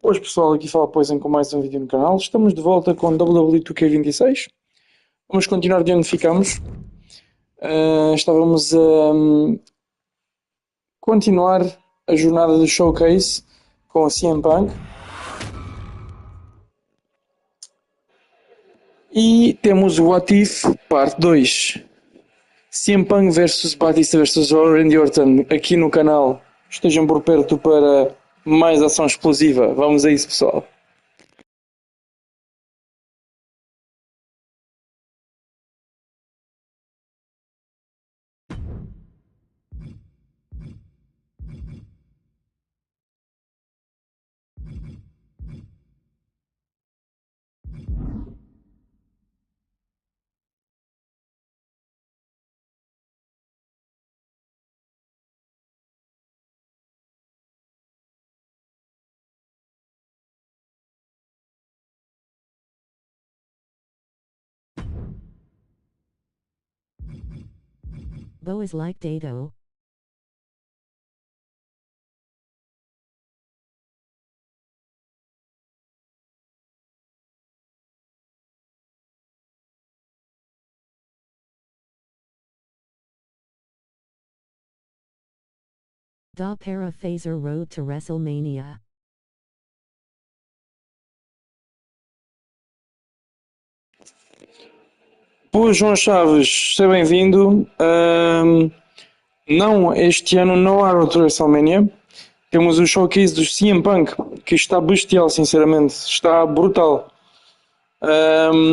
Hoje pessoal, aqui fala Poison com mais um vídeo no canal. Estamos de volta com WWE 2K26. Vamos continuar de onde ficamos. Estávamos a continuar a jornada do showcase com a CM Punk. E temos o What If parte 2. CM Punk vs Batista vs Randy Orton aqui no canal. Estejam por perto para mais ação explosiva. Vamos a isso, pessoal. Bo is like Dado. Da para fazer road to WrestleMania. Boa, João Chaves, seja bem-vindo. Não, este ano não há outro WrestleMania. Temos o showcase do CM Punk, que está bestial, sinceramente. Está brutal.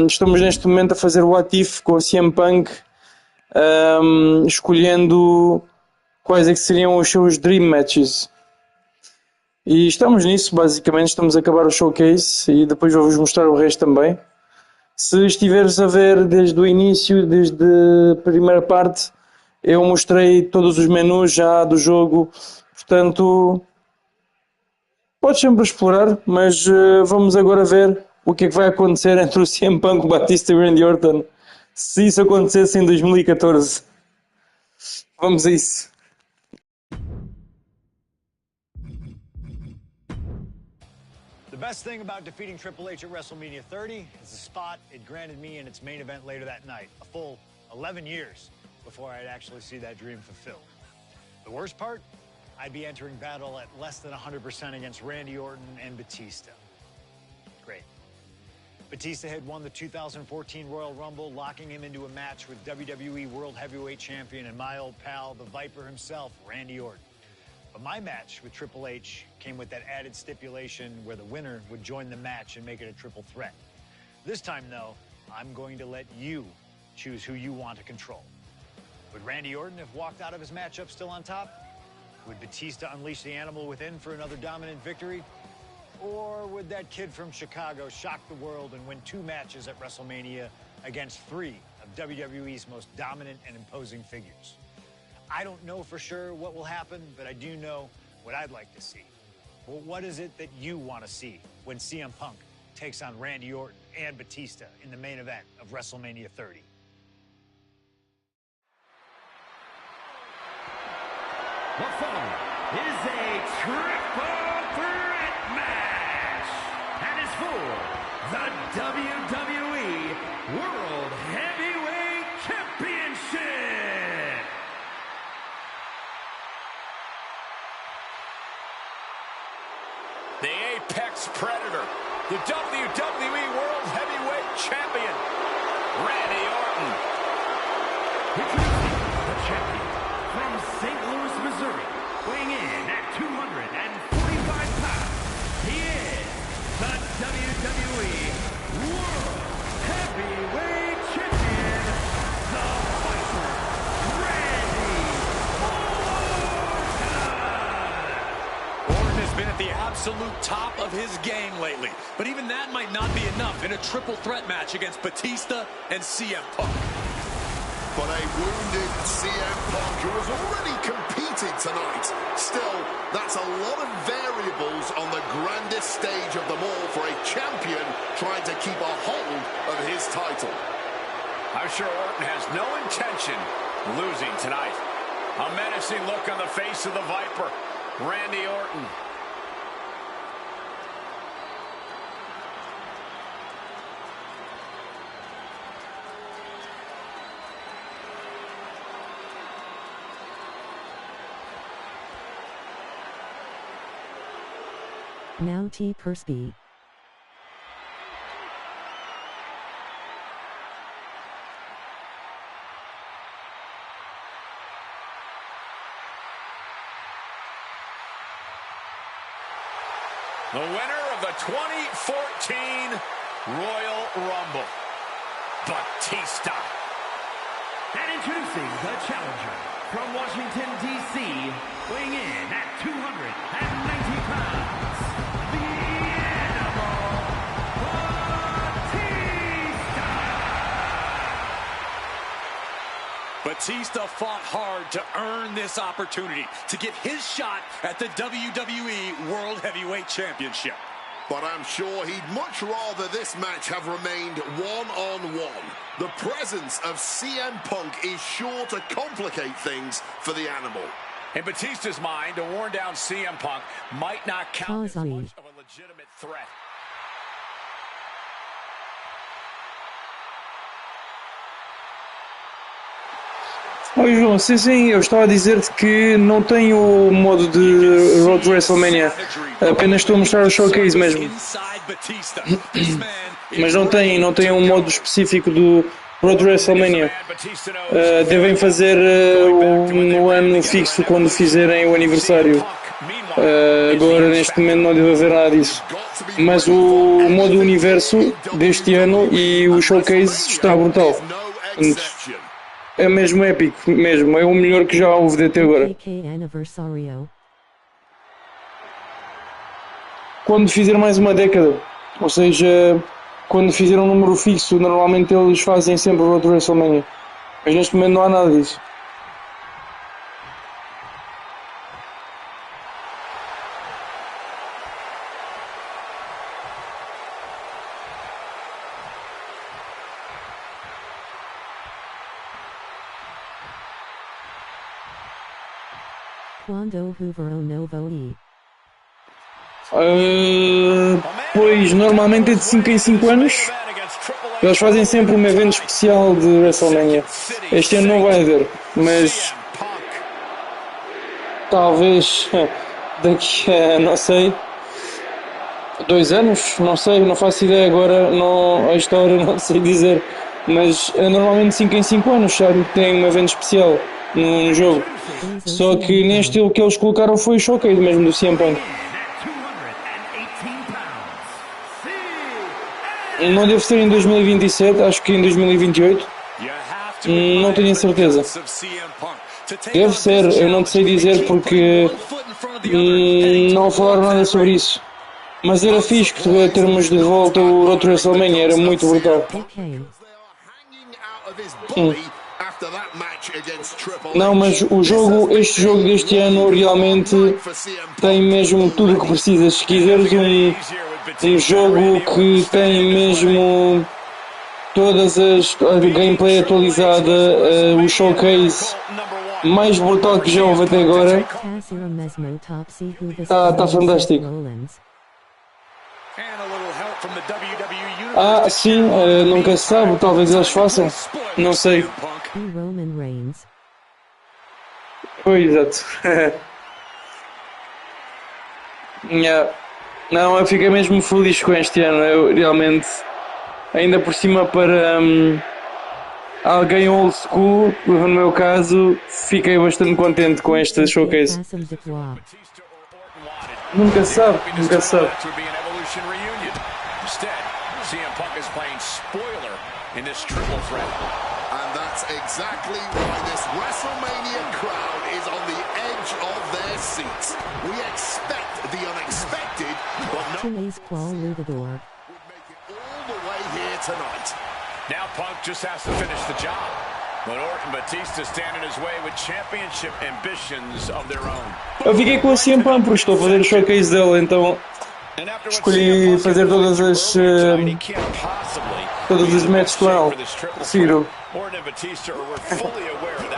Estamos neste momento a fazer o What If com o CM Punk, escolhendo quais é que seriam os seus Dream Matches. E estamos nisso, basicamente. Estamos a acabar o showcase e depois vou-vos mostrar o resto também. Se estiveres a ver desde o início, desde a primeira parte, eu mostrei todos os menus já do jogo, portanto, podes sempre explorar, mas vamos agora ver o que é que vai acontecer entre o CM Punk, o Batista e o Randy Orton, se isso acontecesse em 2014. Vamos a isso. The best thing about defeating Triple H at WrestleMania 30 is the spot it granted me in its main event later that night, a full 11 years before I'd actually see that dream fulfilled. The worst part? I'd be entering battle at less than 100% against Randy Orton and Batista. Great. Batista had won the 2014 Royal Rumble, locking him into a match with WWE World Heavyweight Champion and my old pal, the Viper himself, Randy Orton. But my match with Triple H came with that added stipulation where the winner would join the match and make it a triple threat. This time, though, I'm going to let you choose who you want to control. Would Randy Orton have walked out of his matchup still on top? Would Batista unleash the animal within for another dominant victory? Or would that kid from Chicago shock the world and win 2 matches at WrestleMania against 3 of WWE's most dominant and imposing figures? I don't know for sure what will happen, but I do know what I'd like to see. Well, what is it that you want to see when CM Punk takes on Randy Orton and Batista in the main event of WrestleMania 30? The following is a triple threat match and is for the WWE World Heavyweight Championship. The Apex Predator, the WWE World Heavyweight Champion, Randy Orton. Introducing the champion from St. Louis, Missouri, weighing in at 245 pounds. He is the WWE World Heavyweight Champion, the Viper, Randy Orton. Orton has been at the absolute top of his game lately, but even that might not be enough in a triple threat match against Batista and CM Punk. But a wounded CM Punk who has already competed tonight. Still, that's a lot of variables on the grandest stage of them all for a champion trying to keep a hold of his title. I'm sure Orton has no intention of losing tonight. A menacing look on the face of the Viper, Randy Orton. Now T Persby. The winner of the 2014 Royal Rumble, Batista. And introducing the challenger from Washington, D.C., weighing in at 290 pounds, the Animal, Batista! Batista fought hard to earn this opportunity to get his shot at the WWE World Heavyweight Championship. But I'm sure he'd much rather this match have remained one-on-one. The presence of CM Punk is sure to complicate things for the Animal. In Batista's mind, a worn-down CM Punk might not count as Kazai. much of a legitimate threat. Oi João, sim, eu estava a dizer-te que não tem o modo de Road to WrestleMania, apenas estou a mostrar o showcase mesmo, mas não tem um modo específico do Road to WrestleMania. Devem fazer no ano fixo quando fizerem o aniversário. Agora neste momento não deve haver nada disso, mas o modo universo deste ano e o showcase está brutal. É mesmo épico, mesmo. É o melhor que já houve até agora. AK Anniversario. Quando fizer mais uma década, ou seja, quando fizer um número fixo, normalmente eles fazem sempre o Road to WrestleMania. Mas neste momento não há nada disso. Quando Hoover o Novo E. Pois normalmente é de 5 em 5 anos. Eles fazem sempre um evento especial de WrestleMania. Este ano não vai haver, mas talvez daqui a, não sei, 2 anos, não sei, não faço ideia agora, não, a história não sei dizer, mas normalmente 5 em 5 anos sabe, tem um evento especial no jogo. Só que nem estilo que eles colocaram foi o showcase mesmo do CM Punk. Não deve ser em 2027, acho que em 2028. Não tenho certeza. Deve ser, eu não te sei dizer porque não falaram nada sobre isso. Mas era fixe que termos de volta o outro WrestleMania, era muito brutal. Não, mas este jogo deste ano realmente tem mesmo tudo o que precisas. Se quiseres um jogo que tem mesmo todas a gameplay atualizada, o showcase mais brutal que já houve até agora, está fantástico. Sim, nunca se sabe, talvez eles façam, não sei. Pois, exato. Yeah. Não, eu fiquei mesmo feliz com este ano, eu realmente, ainda por cima para alguém old school, no meu caso, fiquei bastante contente com este showcase. Nunca se sabe, nunca se sabe. And that's exactly why this WrestleMania crowd is on the edge of their seats. We expect the unexpected, but no one would make it all the way here tonight. Now Punk just has to finish the job. But Orton Batista stand in his way with championship ambitions of their own. Eu fiquei com a CM Punk porque estou a fazer o showcase dele, então escolhi fazer todas as matches com ele. Ciro.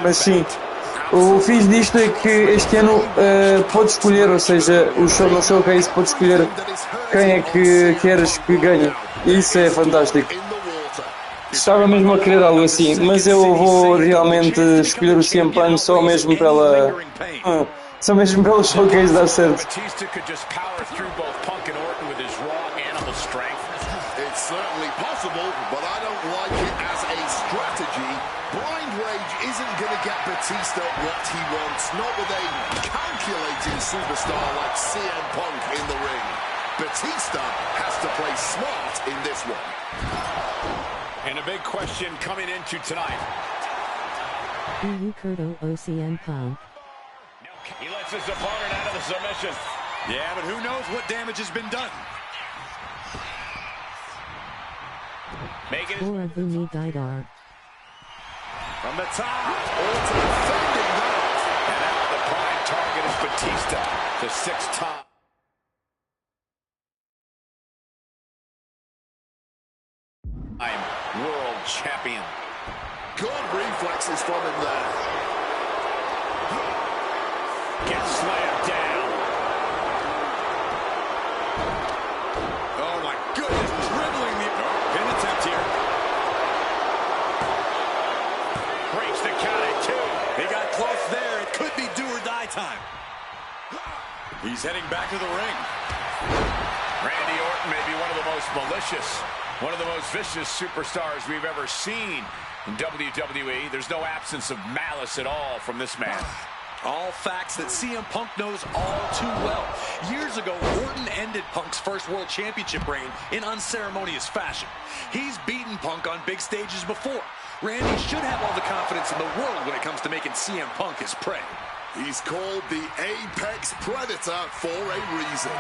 Mas sim, o fixe disto é que este ano podes escolher, ou seja, no showcase podes escolher quem é que queres que ganhe. Isso é fantástico. Estava mesmo a querer algo assim, mas eu vou realmente escolher o CM Punk só mesmo Só mesmo pelo showcase dá certo. Batista could just power through both Punk and Orton with his raw animal strength. It's certainly possible, but I don't like it as a strategy. Blind Rage isn't going to get Batista what he wants, not with a calculating superstar like CM Punk in the ring. Batista has to play smart in this one. And a big question coming into tonight. EU Kurdo OCN Punk. He lets his opponent out of the submission. Yeah, but who knows what damage has been done. Making it Bora Bumi Gaidar. from the top. Orton defending that. And now the prime target is Batista, the six-time world champion. Good reflexes from him there. Gets slammed down. Oh my goodness, dribbling the pin attempt here. Breaks the count at 2. He got close there. It could be do or die time. He's heading back to the ring. Randy Orton may be one of the most malicious, one of the most vicious superstars we've ever seen in WWE. There's no absence of malice at all from this man. All facts that CM Punk knows all too well. Years ago, Orton ended Punk's first World Championship reign in unceremonious fashion. He's beaten Punk on big stages before. Randy should have all the confidence in the world when it comes to making CM Punk his prey. He's called the Apex Predator for a reason.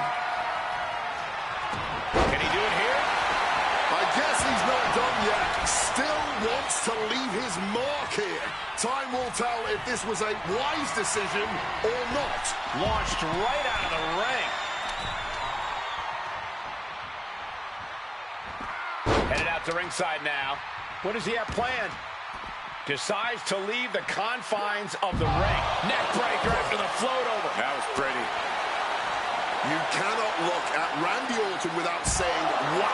Can he do it here? I guess he's not done yet. Still wants to leave his mark here. Time will tell if this was a wise decision or not. Launched right out of the ring. Headed out to ringside now. What does he have planned? Decides to leave the confines of the ring. Neck breaker after the float over. That was pretty. You cannot look at Randy Orton without saying, wow,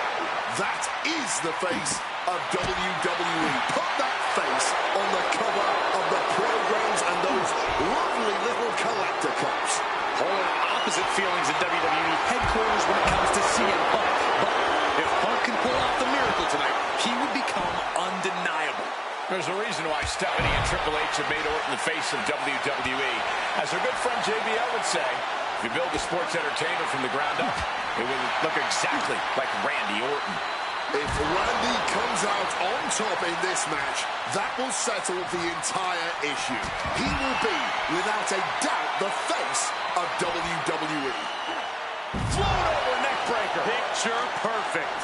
that is the face of WWE. Put that face on the cover of the programs and those lovely little collector cups. Polar opposite feelings at WWE headquarters when it comes to CM Punk. But if Punk can pull off the miracle tonight, he would become undeniable. There's a reason why Stephanie and Triple H have made Orton the face of WWE. As our good friend JBL would say, if you build a sports entertainer from the ground up, it will look exactly like Randy Orton. If Randy comes out on top in this match, that will settle the entire issue. He will be, without a doubt, the face of WWE. Float over neck breaker. Picture perfect.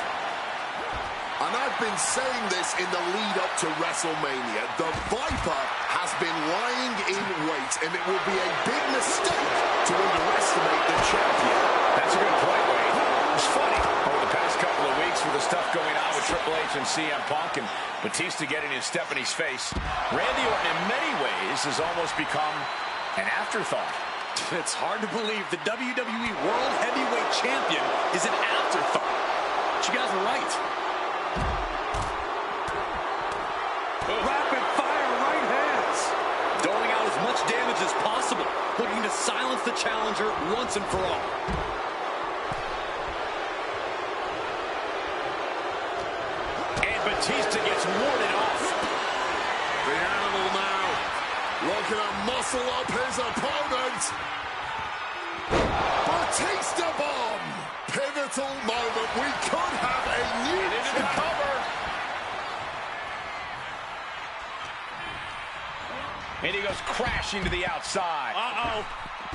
And I've been saying this in the lead-up to WrestleMania. The Viper has been lying in wait, and it will be a big mistake to underestimate the champion. That's a good point, Wade. It's funny. Over the past couple of weeks with the stuff going on with Triple H and CM Punk and Batista getting in Stephanie's face, Randy Orton in many ways has almost become an afterthought. It's hard to believe the WWE World Heavyweight Champion is an afterthought. But you guys are right. Rapid fire right hands. Doling out as much damage as possible. Looking to silence the challenger once and for all. And Batista gets warded off. The animal now looking to muscle up his opponent. Batista bomb. Pivotal moment. We could have a new Into the cover. And he goes crashing to the outside. Uh-oh.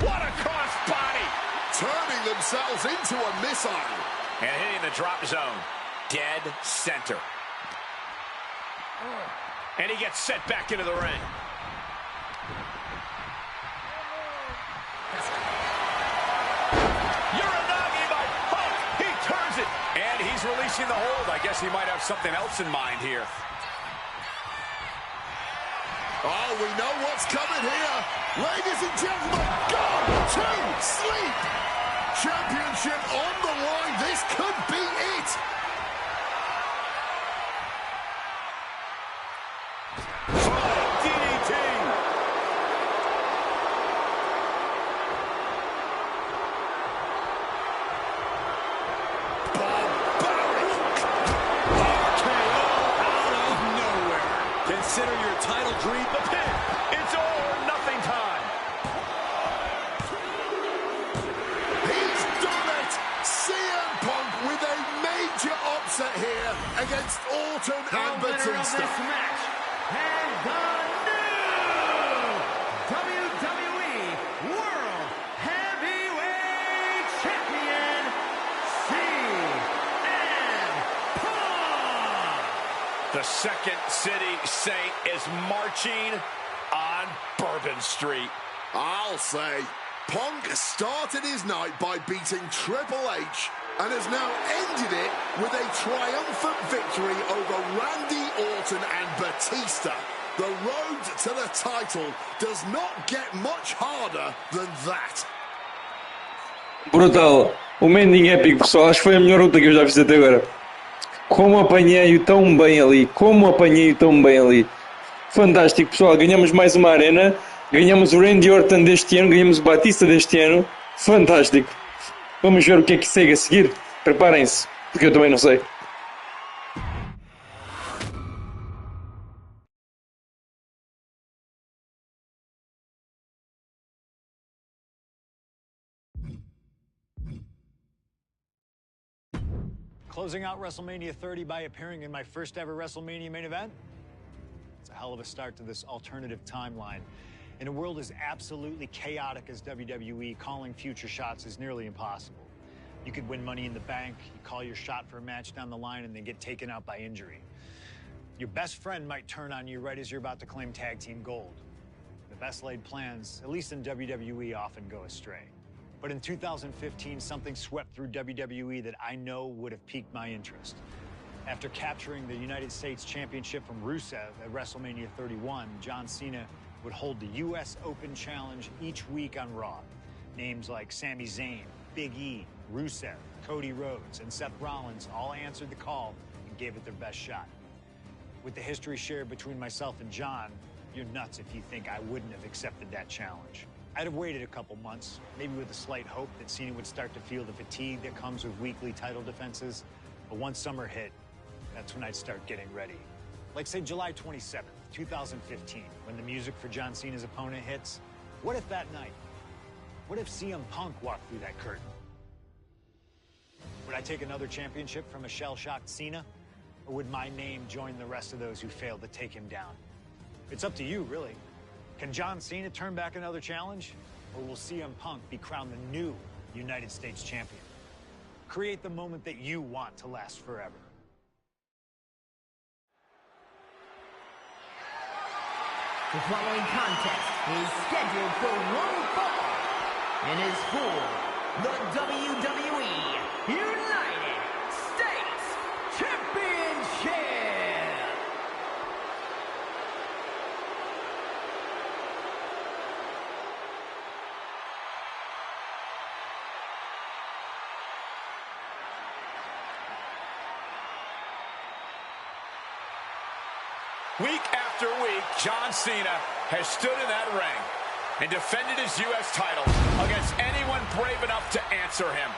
What a crossbody. turning themselves into a missile. And hitting the drop zone. Dead center. And he gets set back into the ring. Uranagi by Punk. He turns it. And he's releasing the hold. I guess he might have something else in mind here. Oh, we know what's coming here. Ladies and gentlemen, go to sleep. Championship on the line. This could be it. DDT. Consider your title dream the pin. It's all or nothing time. He's done it! CM Punk with a major upset here against Orton and Batista. This match, and the new WWE World Heavyweight Champion, CM Punk. The Second City Saint is marching on Bourbon Street. I'll say, Punk started his night by beating Triple H and has now ended it with a triumphant victory over Randy Orton and Batista. The road to the title does not get much harder than that. Brutal. O Mending épico, pessoal. Acho que foi a melhor luta que eu já fiz até agora. Como apanhei-o tão bem ali. Fantástico, pessoal. Ganhamos mais uma arena. Ganhamos o Randy Orton deste ano. Ganhamos o Batista deste ano. Fantástico. Vamos ver o que é que segue a seguir. Preparem-se, porque eu também não sei. Closing out WrestleMania 30 by appearing in my first ever WrestleMania main event? It's a hell of a start to this alternative timeline. In a world as absolutely chaotic as WWE, calling future shots is nearly impossible. You could win Money in the Bank, you call your shot for a match down the line, and then get taken out by injury. Your best friend might turn on you right as you're about to claim tag team gold. The best laid plans, at least in WWE, often go astray. But in 2015, something swept through WWE that I know would have piqued my interest. After capturing the United States Championship from Rusev at WrestleMania 31, John Cena would hold the U.S. Open Challenge each week on Raw. Names like Sami Zayn, Big E, Rusev, Cody Rhodes, and Seth Rollins all answered the call and gave it their best shot. With the history shared between myself and John, you're nuts if you think I wouldn't have accepted that challenge. I'd have waited a couple months, maybe with a slight hope that Cena would start to feel the fatigue that comes with weekly title defenses. But once summer hit, that's when I'd start getting ready. Like, say, July 27th, 2015, when the music for John Cena's opponent hits. What if that night? What if CM Punk walked through that curtain? Would I take another championship from a shell-shocked Cena? Or would my name join the rest of those who failed to take him down? It's up to you, really. Can John Cena turn back another challenge? Or will CM Punk be crowned the new United States champion? Create the moment that you want to last forever. The following contest is scheduled for one fall and is for the WWE United States Championship. Week after week, John Cena has stood in that ring and defended his U.S. title against anyone brave enough to answer him.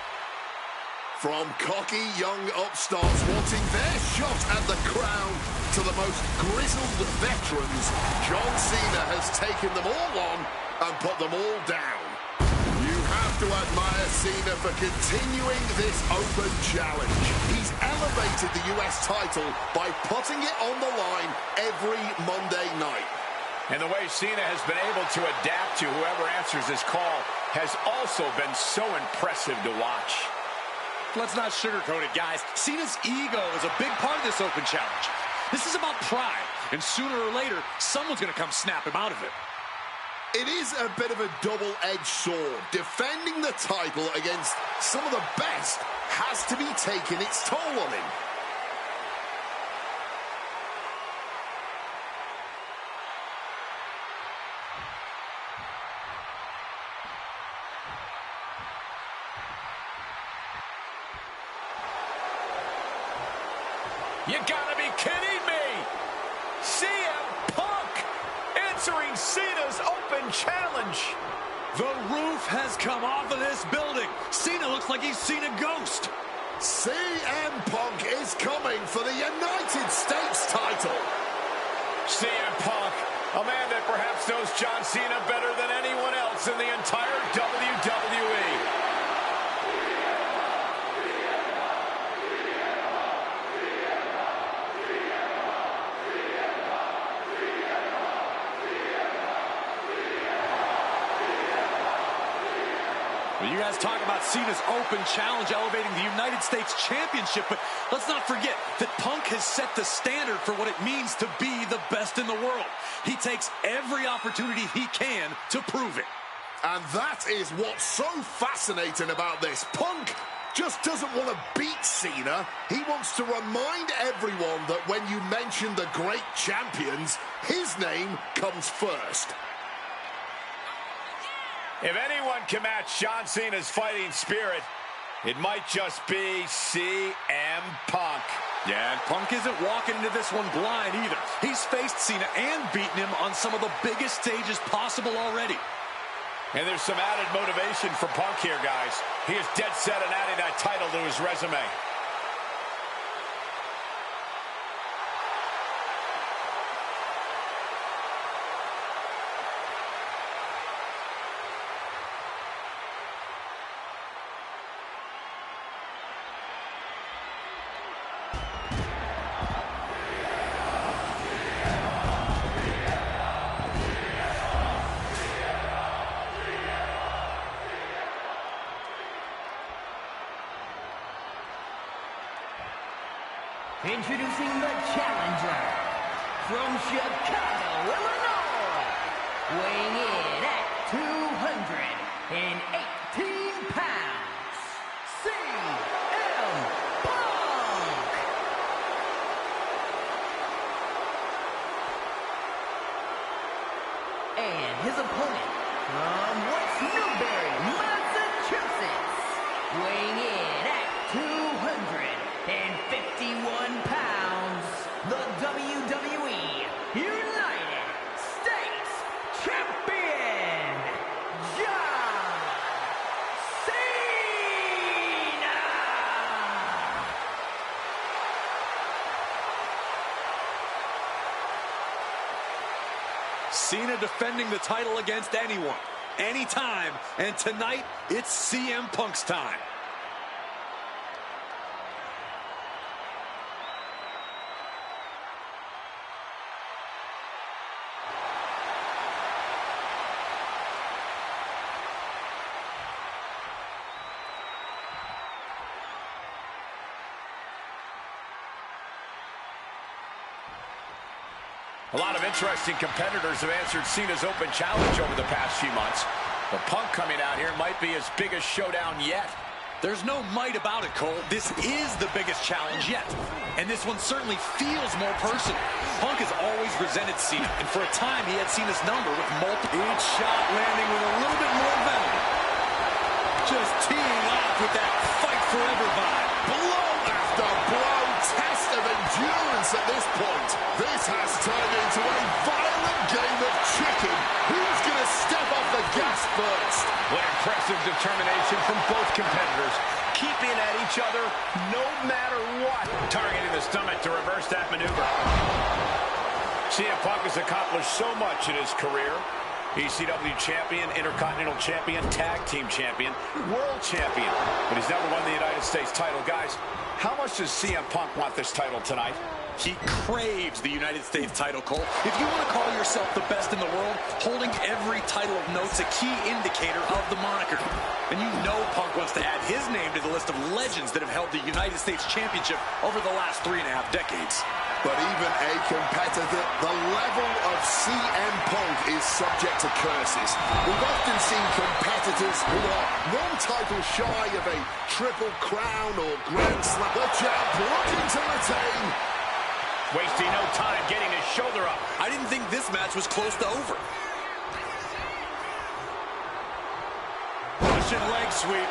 From cocky young upstarts wanting their shot at the crown to the most grizzled veterans, John Cena has taken them all on and put them all down. You have to admire Cena for continuing this open challenge. He's elevated the US title by putting it on the line every Monday night. And the way Cena has been able to adapt to whoever answers his call has also been so impressive to watch. Let's not sugarcoat it, guys. Cena's ego is a big part of this open challenge. This is about pride, and sooner or later, someone's going to come snap him out of it. It is a bit of a double-edged sword. Defending the title against some of the best has to be taking its toll on him. You gotta be kidding me! CM Punk answering Cena's open challenge. The roof has come off of this building. Cena looks like he's seen a ghost. CM Punk is coming for the United States title. CM Punk, a man that perhaps knows John Cena better than anyone else in the entire WWE. You guys talk about Cena's open challenge elevating the United States Championship, but let's not forget that Punk has set the standard for what it means to be the best in the world. He takes every opportunity he can to prove it. And that is what's so fascinating about this. Punk just doesn't want to beat Cena. He wants to remind everyone that when you mention the great champions, his name comes first. If anyone can match John Cena's fighting spirit, it might just be CM Punk. Yeah, and Punk isn't walking into this one blind either. He's faced Cena and beaten him on some of the biggest stages possible already. And there's some added motivation for Punk here, guys. He is dead set on adding that title to his resume. Introducing the challenger from Chicago, Illinois, weighing in at 218 pounds, CM Punk. And his opponent from West Newbury, Massachusetts, weighing in at 251 pounds, the WWE United States Champion, John Cena! Cena defending the title against anyone, anytime, and tonight, it's CM Punk's time. A lot of interesting competitors have answered Cena's open challenge over the past few months. But Punk coming out here might be his biggest showdown yet. There's no might about it, Cole. This is the biggest challenge yet. And this one certainly feels more personal. Punk has always resented Cena, and for a time he had Cena's number with multiple. Each shot landing with a little bit more venom. Just teeing off with that fight forever vibe. Blow after blow, test of endurance at this point. This has turned into a violent game of chicken. Who's going to step off the gas first? What impressive determination from both competitors. Keeping at each other no matter what. Targeting the stomach to reverse that maneuver. CM Punk has accomplished so much in his career. ECW champion, Intercontinental champion, tag team champion, world champion. But he's never won the United States title. Guys, how much does CM Punk want this title tonight? He craves the United States title, Cole. If you want to call yourself the best in the world, holding every title of note's a key indicator of the moniker. And you know Punk wants to add his name to the list of legends that have held the United States Championship over the last 3.5 decades. But even a competitor, the level of CM Punk is subject to curses. We've often seen competitors who are one title shy of a triple crown or grand slam. The champ looking to retain. Wasting no time getting his shoulder up. I didn't think this match was close to over. Russian leg sweep.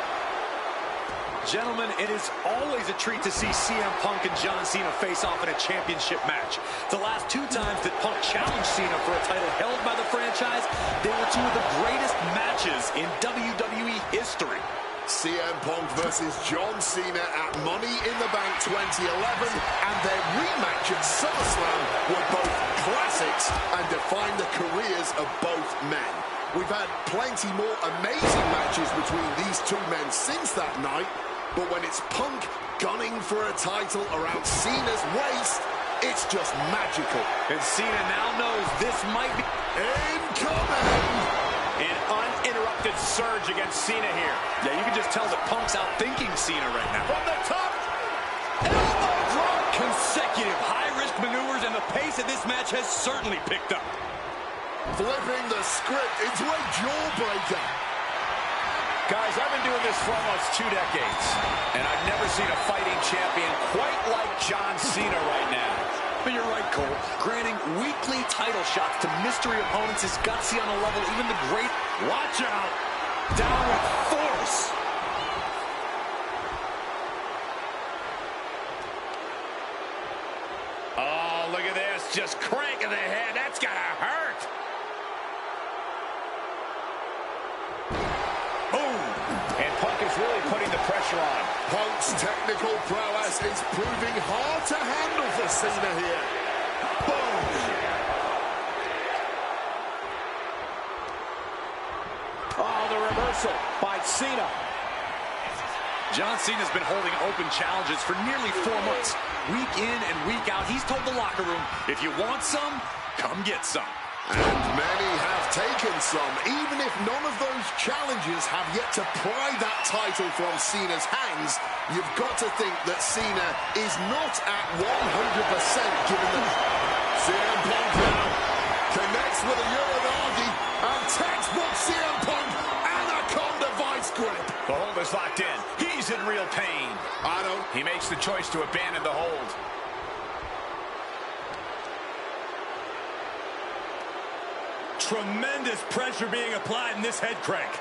Gentlemen, it is always a treat to see CM Punk and John Cena face off in a championship match. The last 2 times that Punk challenged Cena for a title held by the franchise, they were 2 of the greatest matches in WWE history. CM Punk versus John Cena at Money in the Bank 2011, and their rematch at SummerSlam were both classics and defined the careers of both men. We've had plenty more amazing matches between these two men since that night, but when it's Punk gunning for a title around Cena's waist, it's just magical. And Cena now knows this might be... Incoming! An uninterrupted surge against Cena here. Yeah, you can just tell that Punk's outthinking Cena right now. From the top, Elbow drop! Consecutive high-risk maneuvers, and the pace of this match has certainly picked up. Flipping the script into a jawbreaker. guys, I've been doing this for almost 2 decades, and I've never seen a fighting champion quite like John Cena right now. But you're right, Cole. Granting weekly title shots to mystery opponents is gutsy on a level even the great... Watch out! Down with force! Oh, look at this. Just cranking the head. That's gotta hurt. Boom! And Punk is really putting the pressure on. Punk's technical prowess is proving hard to handle for Cena here. Boom! Oh, the reversal by Cena. John Cena's been holding open challenges for nearly 4 months. Week in and week out, he's told the locker room, if you want some, come get some. And many have taken some, even if none of those challenges have yet to pry that title from Cena's hands. You've got to think that Cena is not at 100% given the... CM Punk now connects with a Uranagi, and textbook CM Punk, Anaconda vice grip. The hold is locked in. He's in real pain. He makes the choice to abandon the hold. Tremendous pressure being applied in this head crank.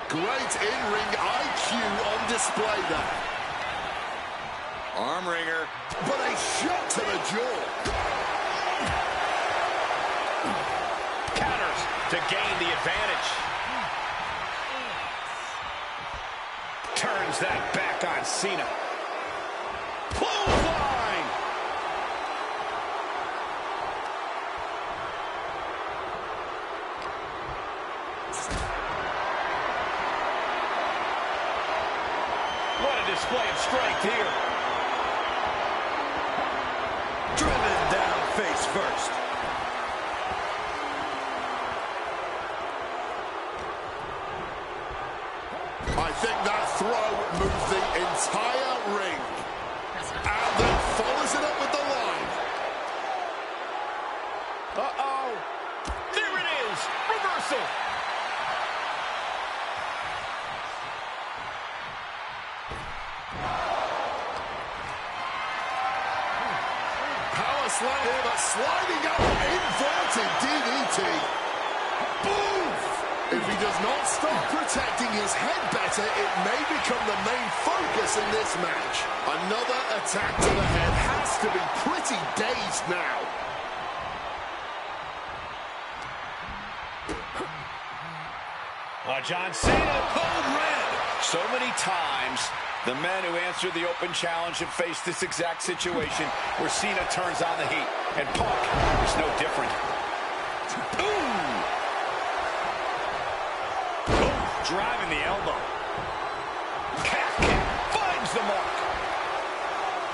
Great in-ring IQ on display there. Arm wringer. But a shot to the jaw. Counters to gain the advantage. Turns that back on Cena. Clothesline! What a display of strength here. Driven down face first. I think that throw moves the entire ring. And then follows it up with the line. Uh-oh. There it is. Reversal. Power slam here, but sliding up, inverted DDT. Boom! If he does not stop protecting his head better, it may become the main focus in this match. Another attack to the head has to be pretty dazed now. John Cena, code red. So many times, the men who answered the open challenge have faced this exact situation where Cena turns on the heat. And Punk is no different. Ooh! Driving the elbow. Calf kick finds the mark.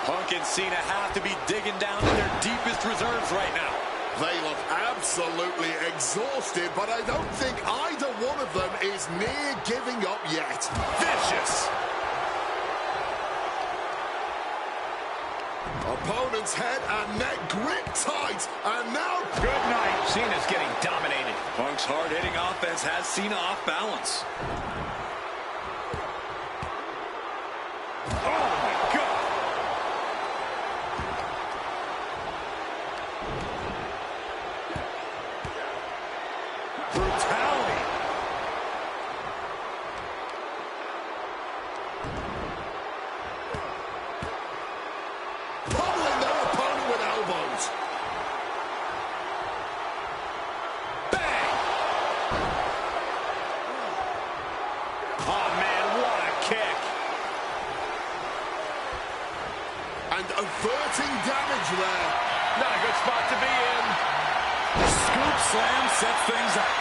Punk and Cena have to be digging down to their deepest reserves right now. They look absolutely exhausted, but I don't think either one of them is near giving up yet. Vicious. Opponent's head and neck gripped tight, and now... Good night. Cena's getting dominated. Punk's hard-hitting offense has Cena off balance. Oh, my God. and averting damage there. Not a good spot to be in. Scoop slam sets things up.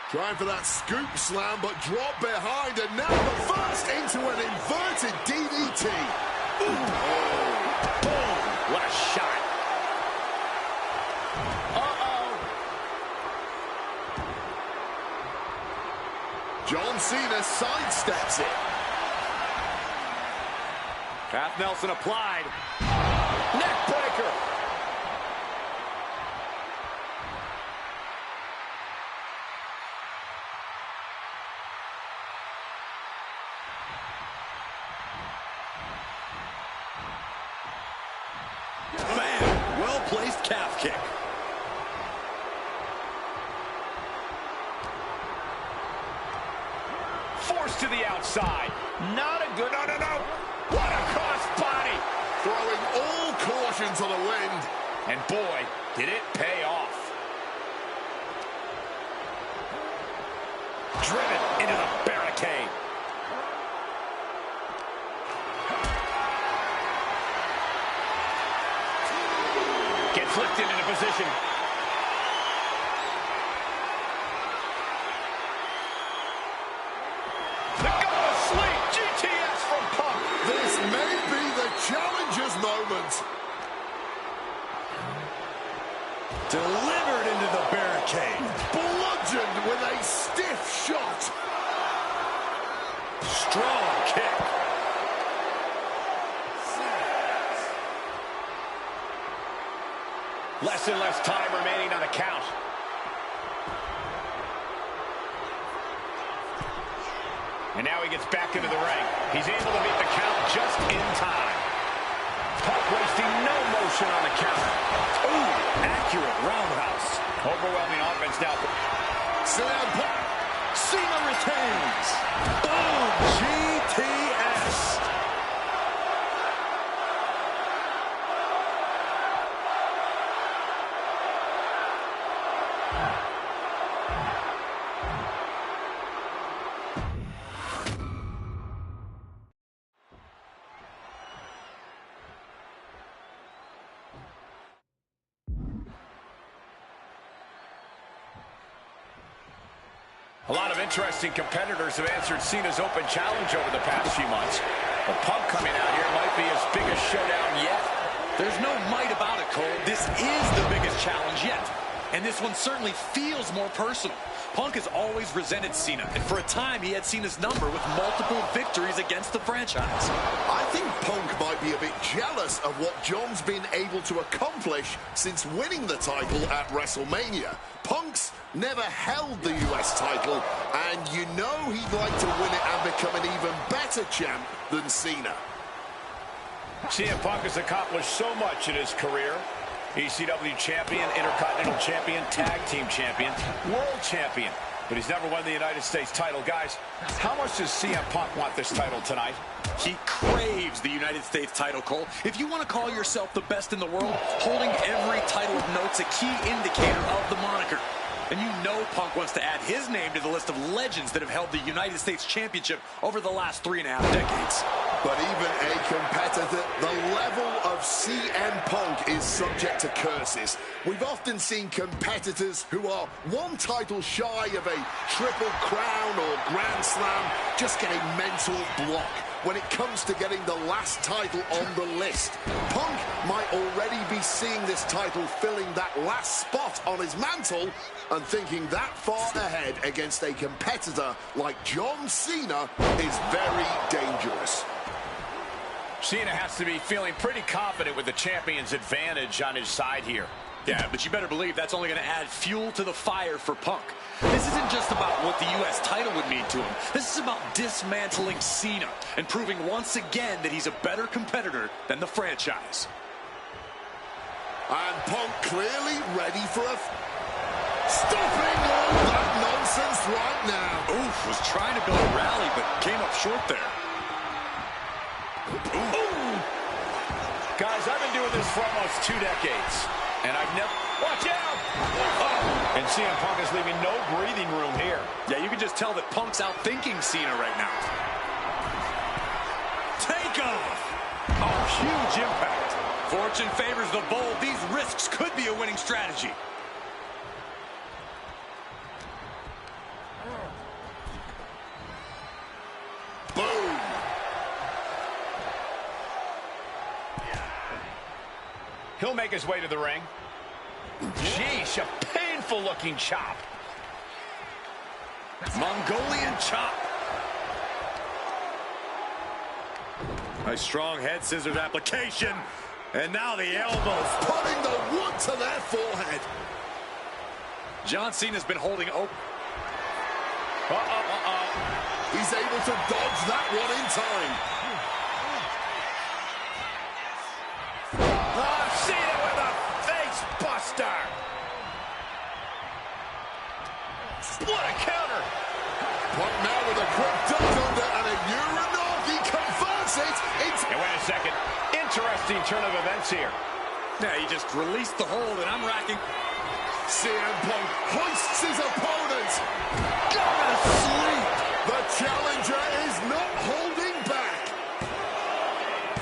Trying for that scoop slam, but drop behind, and now the first into an inverted DDT. Ooh. Oh, boom. What a shot. John Cena sidesteps it. Half Nelson applied. Neck breaker. Man, well-placed calf kick. Forced to the outside. Not a good... No. What a cross body. Throwing all caution to the wind. And boy, did it pay off. Driven into the barricade. Gets lifted into position. The go to sleep. GTS from Punk. This may be the challenger's moment. Delivered into the barricade. Bludgeoned with a stiff shot. Strong kick. Less and less time remaining on the count. And now he gets back into the ring. He's able to beat the count just in time. Punk wasting no motion on the count. Ooh, accurate roundhouse. Overwhelming offense now. Cena retains. Boom, GTS. A lot of interesting competitors have answered Cena's open challenge over the past few months. But Punk coming out here might be his biggest showdown yet. There's no might about it, Cole. This is the biggest challenge yet. And this one certainly feels more personal. Punk has always resented Cena, and for a time he had Cena's number with multiple victories against the franchise. I think Punk might be a bit jealous of what John's been able to accomplish since winning the title at WrestleMania. Punk's never held the US title, and you know he'd like to win it and become an even better champ than Cena. CM Punk has accomplished so much in his career. ECW champion, Intercontinental champion, tag team champion, world champion. But he's never won the United States title. Guys, how much does CM Punk want this title tonight? He craves the United States title, Cole. If you want to call yourself the best in the world, holding every title of note's a key indicator of the moniker. And you know Punk wants to add his name to the list of legends that have held the United States Championship over the last 3.5 decades. But even a competitor, the level of CM Punk is subject to curses. We've often seen competitors who are one title shy of a triple crown or grand slam just get a mental block when it comes to getting the last title on the list. Punk might already be seeing this title filling that last spot on his mantle and thinking that far ahead against a competitor like John Cena is very dangerous. Cena has to be feeling pretty confident with the champion's advantage on his side here. Yeah, but you better believe that's only going to add fuel to the fire for Punk. This isn't just about what the U.S. title would mean to him. This is about dismantling Cena and proving once again that he's a better competitor than the franchise. And Punk clearly ready for a... Stopping all that nonsense right now. Oof, was trying to build a rally, but came up short there. Ooh. Guys, I've been doing this for almost 2 decades, and I've never... Watch out! Oh, And CM Punk is leaving no breathing room here. Yeah, you can just tell that Punk's outthinking Cena right now. Take off! Oh, huge impact. Fortune favors the bold. These risks could be a winning strategy. Boom! He'll make his way to the ring. Sheesh, a painful-looking chop. Mongolian chop. A strong head scissors application. And now the elbows. Putting the wood to their forehead. John Cena's been holding open. He's able to dodge that one in time. Cena with a face buster. What a counter. Punk now with a quick duck under and a Uranagi converts it into... And wait a second. Interesting turn of events here. Yeah, he just released the hold, and I'm racking. CM Punk hoists his opponent. Go to sleep. The challenger is not holding back.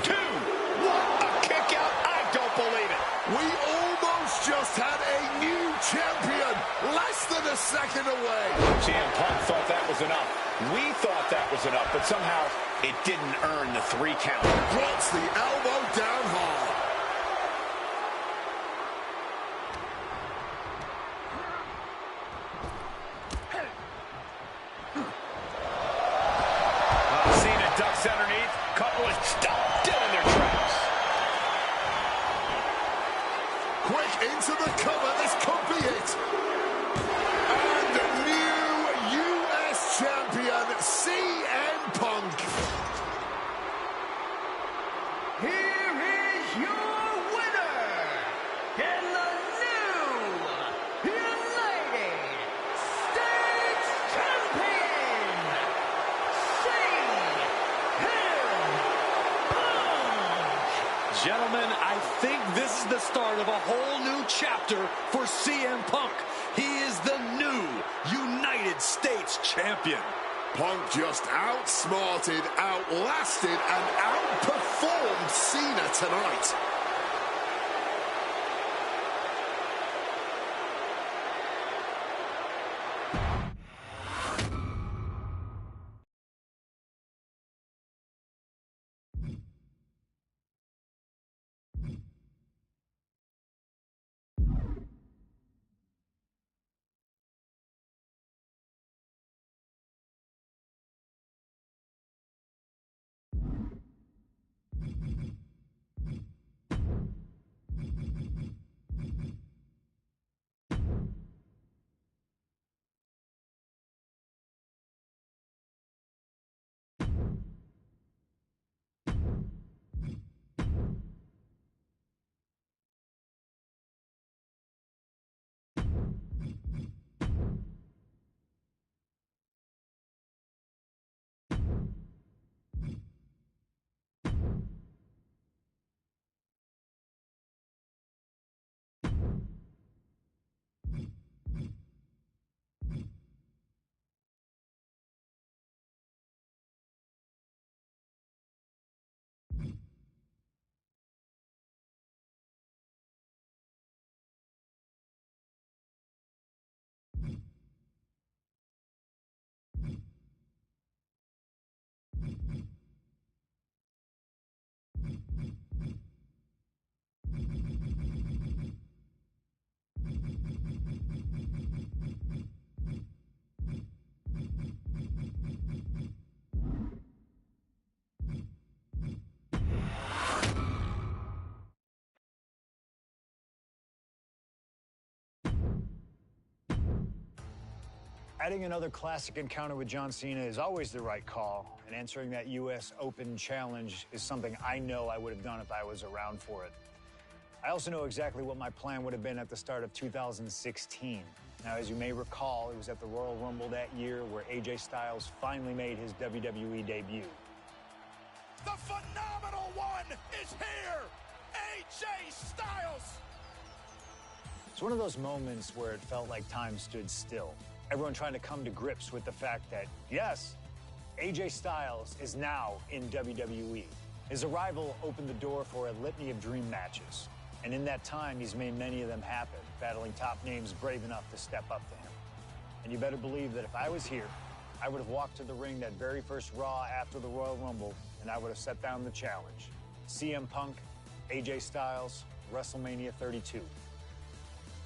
2. What a kick out. I don't believe it. We almost just had a new champion. Less than a second away. CM Punk thought that was enough. We thought that was enough, but somehow it didn't earn the 3 count. Drops the elbow down hard. Cena ducks underneath. Couple of stopped dead in their tracks. Quick into the cover. This could be it. And the new US champion, CM Punk. Here is your winner, and the new United States Champion, CM Punk. Gentlemen, I think this is the start of a whole new chapter for CM Punk. He is the new United States Champion. Punk just outsmarted, outlasted, and outperformed Cena tonight. Adding another classic encounter with John Cena is always the right call, and answering that U.S. Open challenge is something I know I would have done if I was around for it. I also know exactly what my plan would have been at the start of 2016. Now, as you may recall, it was at the Royal Rumble that year where AJ Styles finally made his WWE debut. The phenomenal one is here! AJ Styles! It's one of those moments where it felt like time stood still. Everyone trying to come to grips with the fact that, yes, AJ Styles is now in WWE. His arrival opened the door for a litany of dream matches. And in that time, he's made many of them happen, battling top names brave enough to step up to him. And you better believe that if I was here, I would have walked to the ring that very first Raw after the Royal Rumble, and I would have set down the challenge. CM Punk, AJ Styles, WrestleMania 32.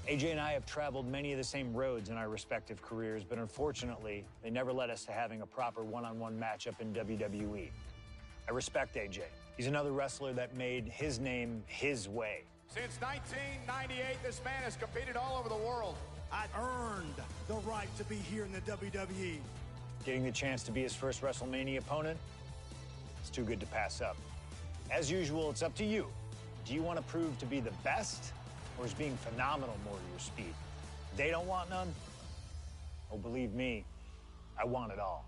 AJ and I have traveled many of the same roads in our respective careers, but unfortunately, they never led us to having a proper one-on-one matchup in WWE. I respect AJ. He's another wrestler that made his name his way. Since 1998, this man has competed all over the world. I earned the right to be here in the WWE. Getting the chance to be his first WrestleMania opponent, it's too good to pass up. As usual, it's up to you. Do you want to prove to be the best, or is being phenomenal more to your speed? They don't want none? Oh, believe me, I want it all.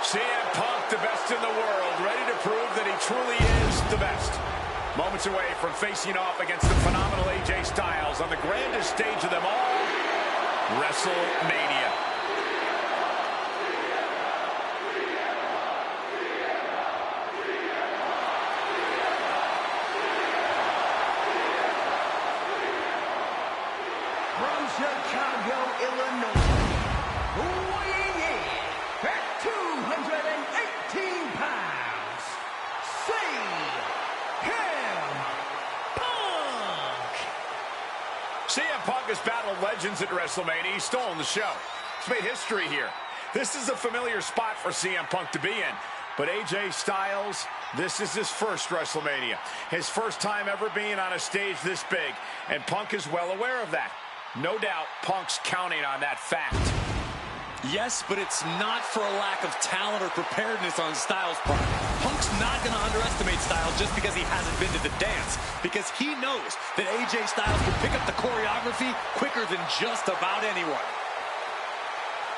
CM Punk, the best in the world, ready to prove that he truly is the best. Moments away from facing off against the phenomenal AJ Styles on the grandest stage of them all, WrestleMania. From Chicago, Illinois, weighing in at 218 pounds, CM Punk has battled legends at WrestleMania. He's stolen the show. He's made history here. This is a familiar spot for CM Punk to be in. But AJ Styles, this is his first WrestleMania. His first time ever being on a stage this big. And Punk is well aware of that. No doubt, Punk's counting on that fact. Yes, but it's not for a lack of talent or preparedness on Styles' part. Punk's not going to underestimate Styles just because he hasn't been to the dance, because he knows that AJ Styles can pick up the choreography quicker than just about anyone.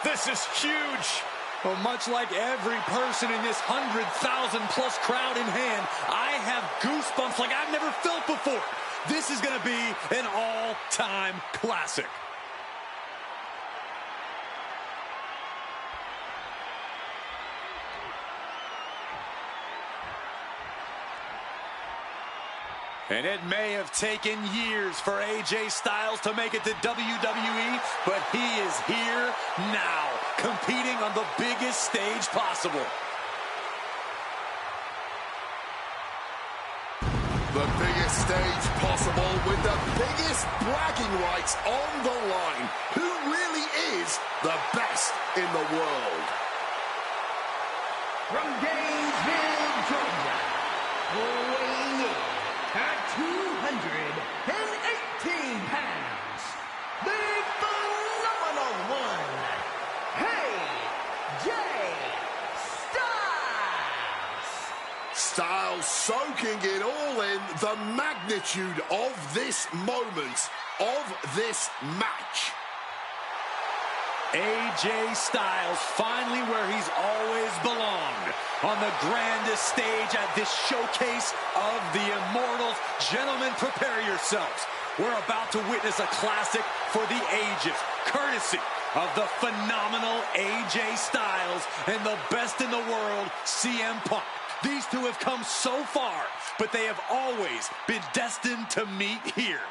This is huge. Well, much like every person in this 100,000-plus crowd in hand, I have goosebumps like I've never felt before. This is going to be an all-time classic. And it may have taken years for AJ Styles to make it to WWE, but he is here now, competing on the biggest stage possible. The biggest stage possible with the biggest bragging rights on the line. Who really is the best in the world? From Gainesville, Georgia, weighing in at 218 pounds, the phenomenal one, AJ Styles. Styles soaking it all in, the magnitude of this moment, of this match. AJ Styles finally where he's always belonged, on the grandest stage at this showcase of the Immortals. Gentlemen, prepare yourselves. We're about to witness a classic for the ages, courtesy of the phenomenal AJ Styles and the best in the world, CM Punk. These two have come so far, but they have always been destined to meet here.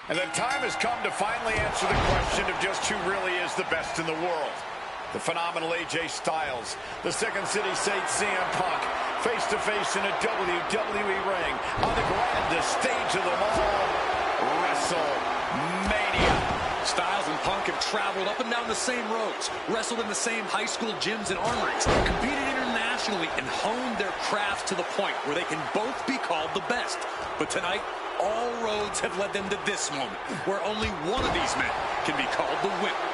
And the time has come to finally answer the question of just who really is the best in the world. The phenomenal AJ Styles, the Second City Saint CM Punk, face-to-face in a WWE ring on the grandest stage of them all, WrestleMania. Styles and Punk have traveled up and down the same roads, wrestled in the same high school gyms and armories, competed internationally, and honed their crafts to the point where they can both be called the best. But tonight, all roads have led them to this moment, where only one of these men can be called the winner.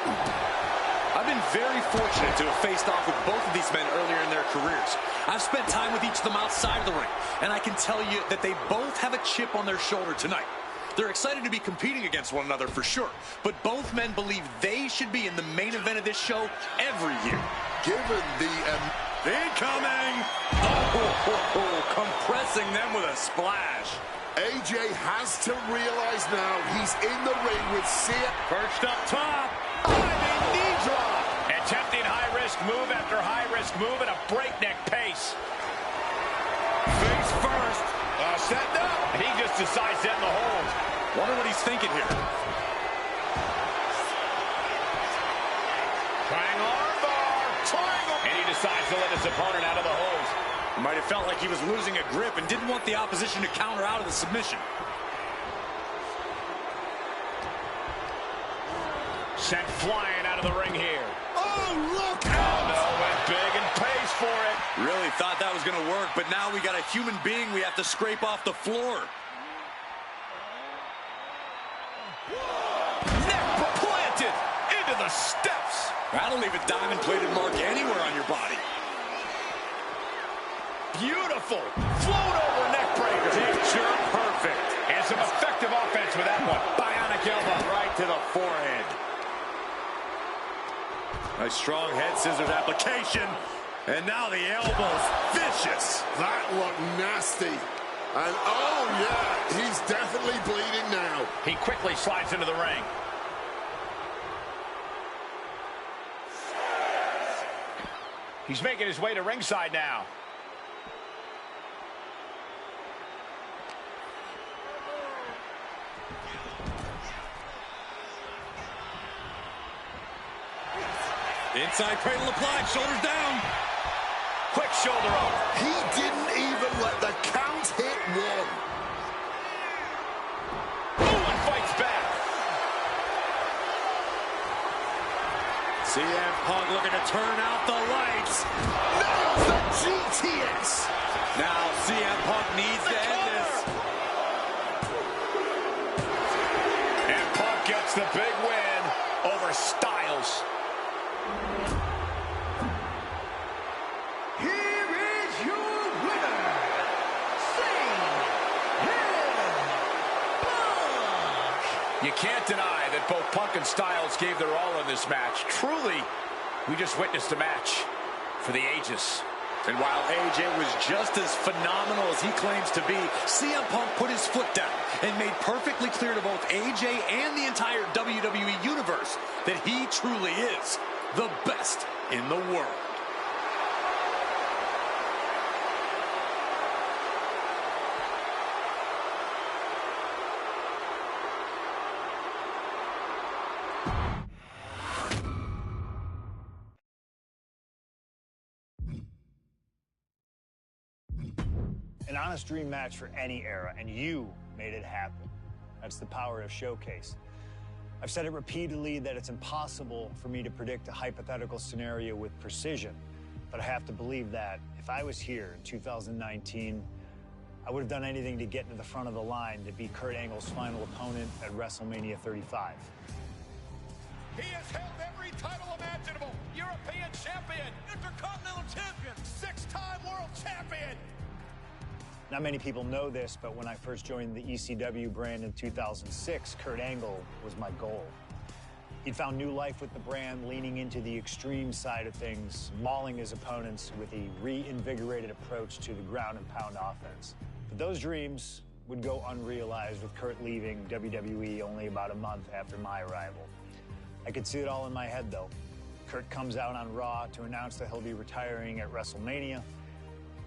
I've been very fortunate to have faced off with both of these men earlier in their careers. I've spent time with each of them outside of the ring, and I can tell you that they both have a chip on their shoulder tonight. They're excited to be competing against one another for sure, but both men believe they should be in the main event of this show every year. Given the incoming! Oh, compressing them with a splash. AJ has to realize now he's in the ring with Sia. Perched up top. Diving knee drop. Attempting high-risk move after high-risk move at a breakneck pace. Face first. Setting up. And he just decides to end the hold. Wonder what he's thinking here. Trying armbar. Triangle. And he decides to let his opponent out of the hold. He might have felt like he was losing a grip and didn't want the opposition to counter out of the submission. Sent flying out of the ring here. Oh, look out! Oh, no, went big and pays for it. Really thought that was going to work, but now we got a human being we have to scrape off the floor. Neck planted into the steps. That'll leave a diamond-plated mark anywhere on your body. Beautiful. Float over neck breaker. Picture perfect. And some effective offense with that one. Bionic elbow right to the forehead. Nice strong head scissors application. And now the elbow's vicious. That looked nasty. And oh yeah, he's definitely bleeding now. He quickly slides into the ring. He's making his way to ringside now. Inside cradle applied, shoulders down. Quick shoulder up. He didn't even let the count hit one. Owen fights back. CM Punk looking to turn out the lights. Nails the GTS. Now CM Punk needs to end this. And Punk gets the big win over Styles. Here is your winner, Punk. You can't deny that both Punk and Styles gave their all in this match. Truly, we just witnessed a match for the ages. And while AJ was just as phenomenal as he claims to be, CM Punk put his foot down and made perfectly clear to both AJ and the entire WWE Universe that he truly is the best in the world. An honest dream match for any era, and you made it happen. That's the power of Showcase. I've said it repeatedly that it's impossible for me to predict a hypothetical scenario with precision, but I have to believe that if I was here in 2019, I would have done anything to get to the front of the line to beat Kurt Angle's final opponent at WrestleMania 35. He has held every title imaginable. European champion, Intercontinental champion, 6-time world champion. Not many people know this, but when I first joined the ECW brand in 2006, Kurt Angle was my goal. He'd found new life with the brand, leaning into the extreme side of things, mauling his opponents with a reinvigorated approach to the ground and pound offense. But those dreams would go unrealized with Kurt leaving WWE only about a month after my arrival. I could see it all in my head, though. Kurt comes out on Raw to announce that he'll be retiring at WrestleMania.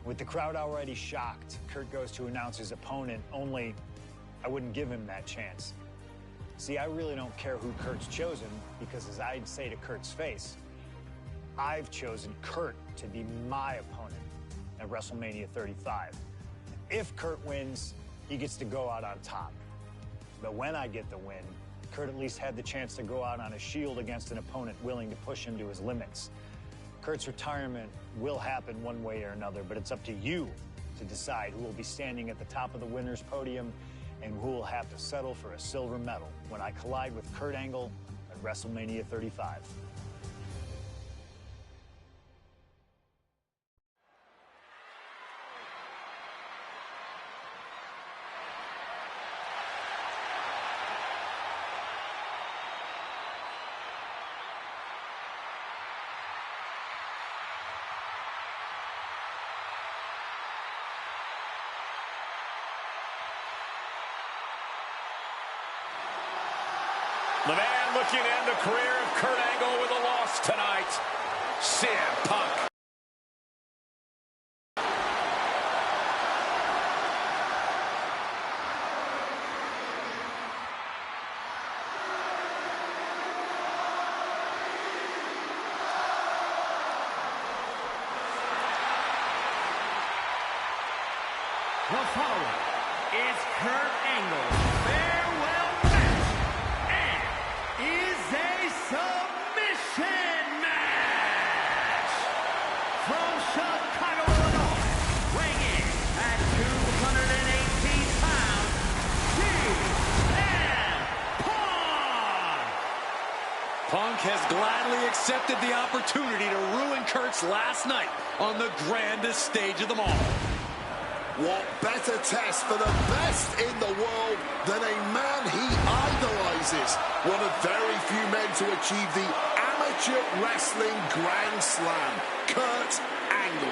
With the crowd already shocked, Kurt goes to announce his opponent, only I wouldn't give him that chance. See, I really don't care who Kurt's chosen, because as I'd say to Kurt's face, I've chosen Kurt to be my opponent at WrestleMania 35. If Kurt wins, he gets to go out on top. But when I get the win, Kurt at least had the chance to go out on a shield against an opponent willing to push him to his limits. Kurt's retirement will happen one way or another, but it's up to you to decide who will be standing at the top of the winner's podium and who will have to settle for a silver medal when I collide with Kurt Angle at WrestleMania 35. The man looking to end the career of Kurt Angle with a loss tonight, CM Punk. The following is Kurt Angle's farewell match and is a submission match. From Chicago, Illinois, weighing in at 218 pounds, CM Punk. Punk has gladly accepted the opportunity to ruin Kurt's last night on the grandest stage of them all. What better test for the best in the world than a man he idolizes? One of very few men to achieve the amateur wrestling Grand Slam, Kurt Angle.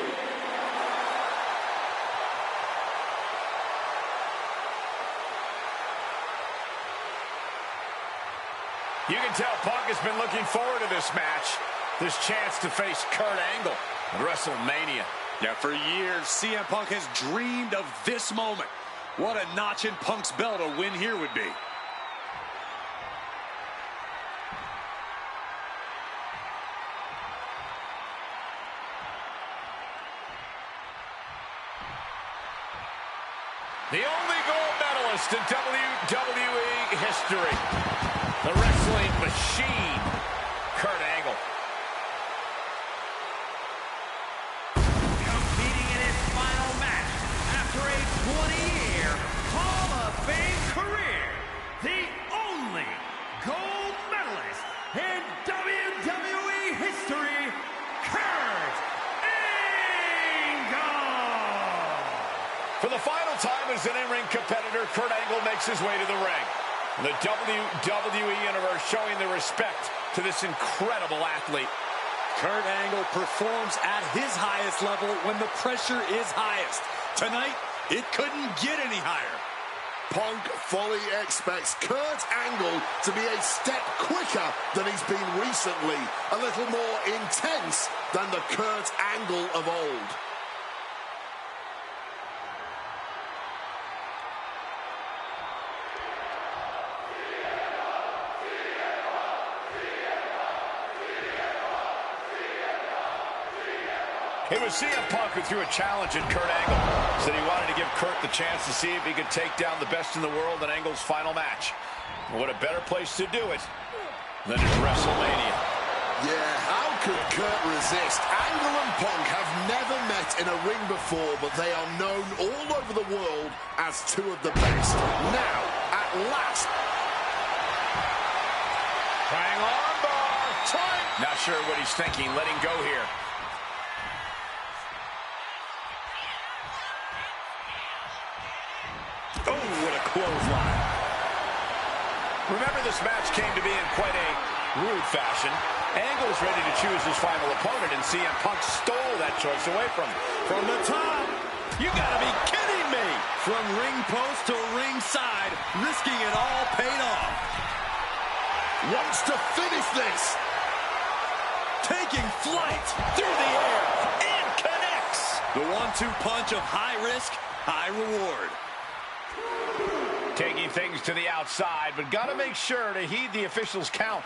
You can tell Punk has been looking forward to this match, this chance to face Kurt Angle at WrestleMania. Yeah, for years, CM Punk has dreamed of this moment. What a notch in Punk's belt a win here would be. The only gold medalist in WWE history, the wrestling machine, Kurt Angle. Competing in his final match after a 20-year Hall of Fame career, the only gold medalist in WWE history, Kurt Angle. For the final time as an in-ring competitor, Kurt Angle makes his way to the ring. The WWE Universe showing their respect to this incredible athlete. Kurt Angle performs at his highest level when the pressure is highest. Tonight, it couldn't get any higher. Punk fully expects Kurt Angle to be a step quicker than he's been recently, a little more intense than the Kurt Angle of old. It was CM Punk who threw a challenge at Kurt Angle. Said he wanted to give Kurt the chance to see if he could take down the best in the world in Angle's final match. What a better place to do it than at WrestleMania. Yeah, how could Kurt resist? Angle and Punk have never met in a ring before, but they are known all over the world as two of the best. Now, at last. Trying armbar. Not sure what he's thinking, letting go here. Oh, what a clothesline. Remember, this match came to be in quite a rude fashion. Angle was ready to choose his final opponent, and CM Punk stole that choice away from him. From the top, you gotta be kidding me! From ring post to ringside, risking it all paid off. Wants to finish this. Taking flight through the air and connects. The 1-2 punch of high risk, high reward. Taking things to the outside, but got to make sure to heed the officials' count.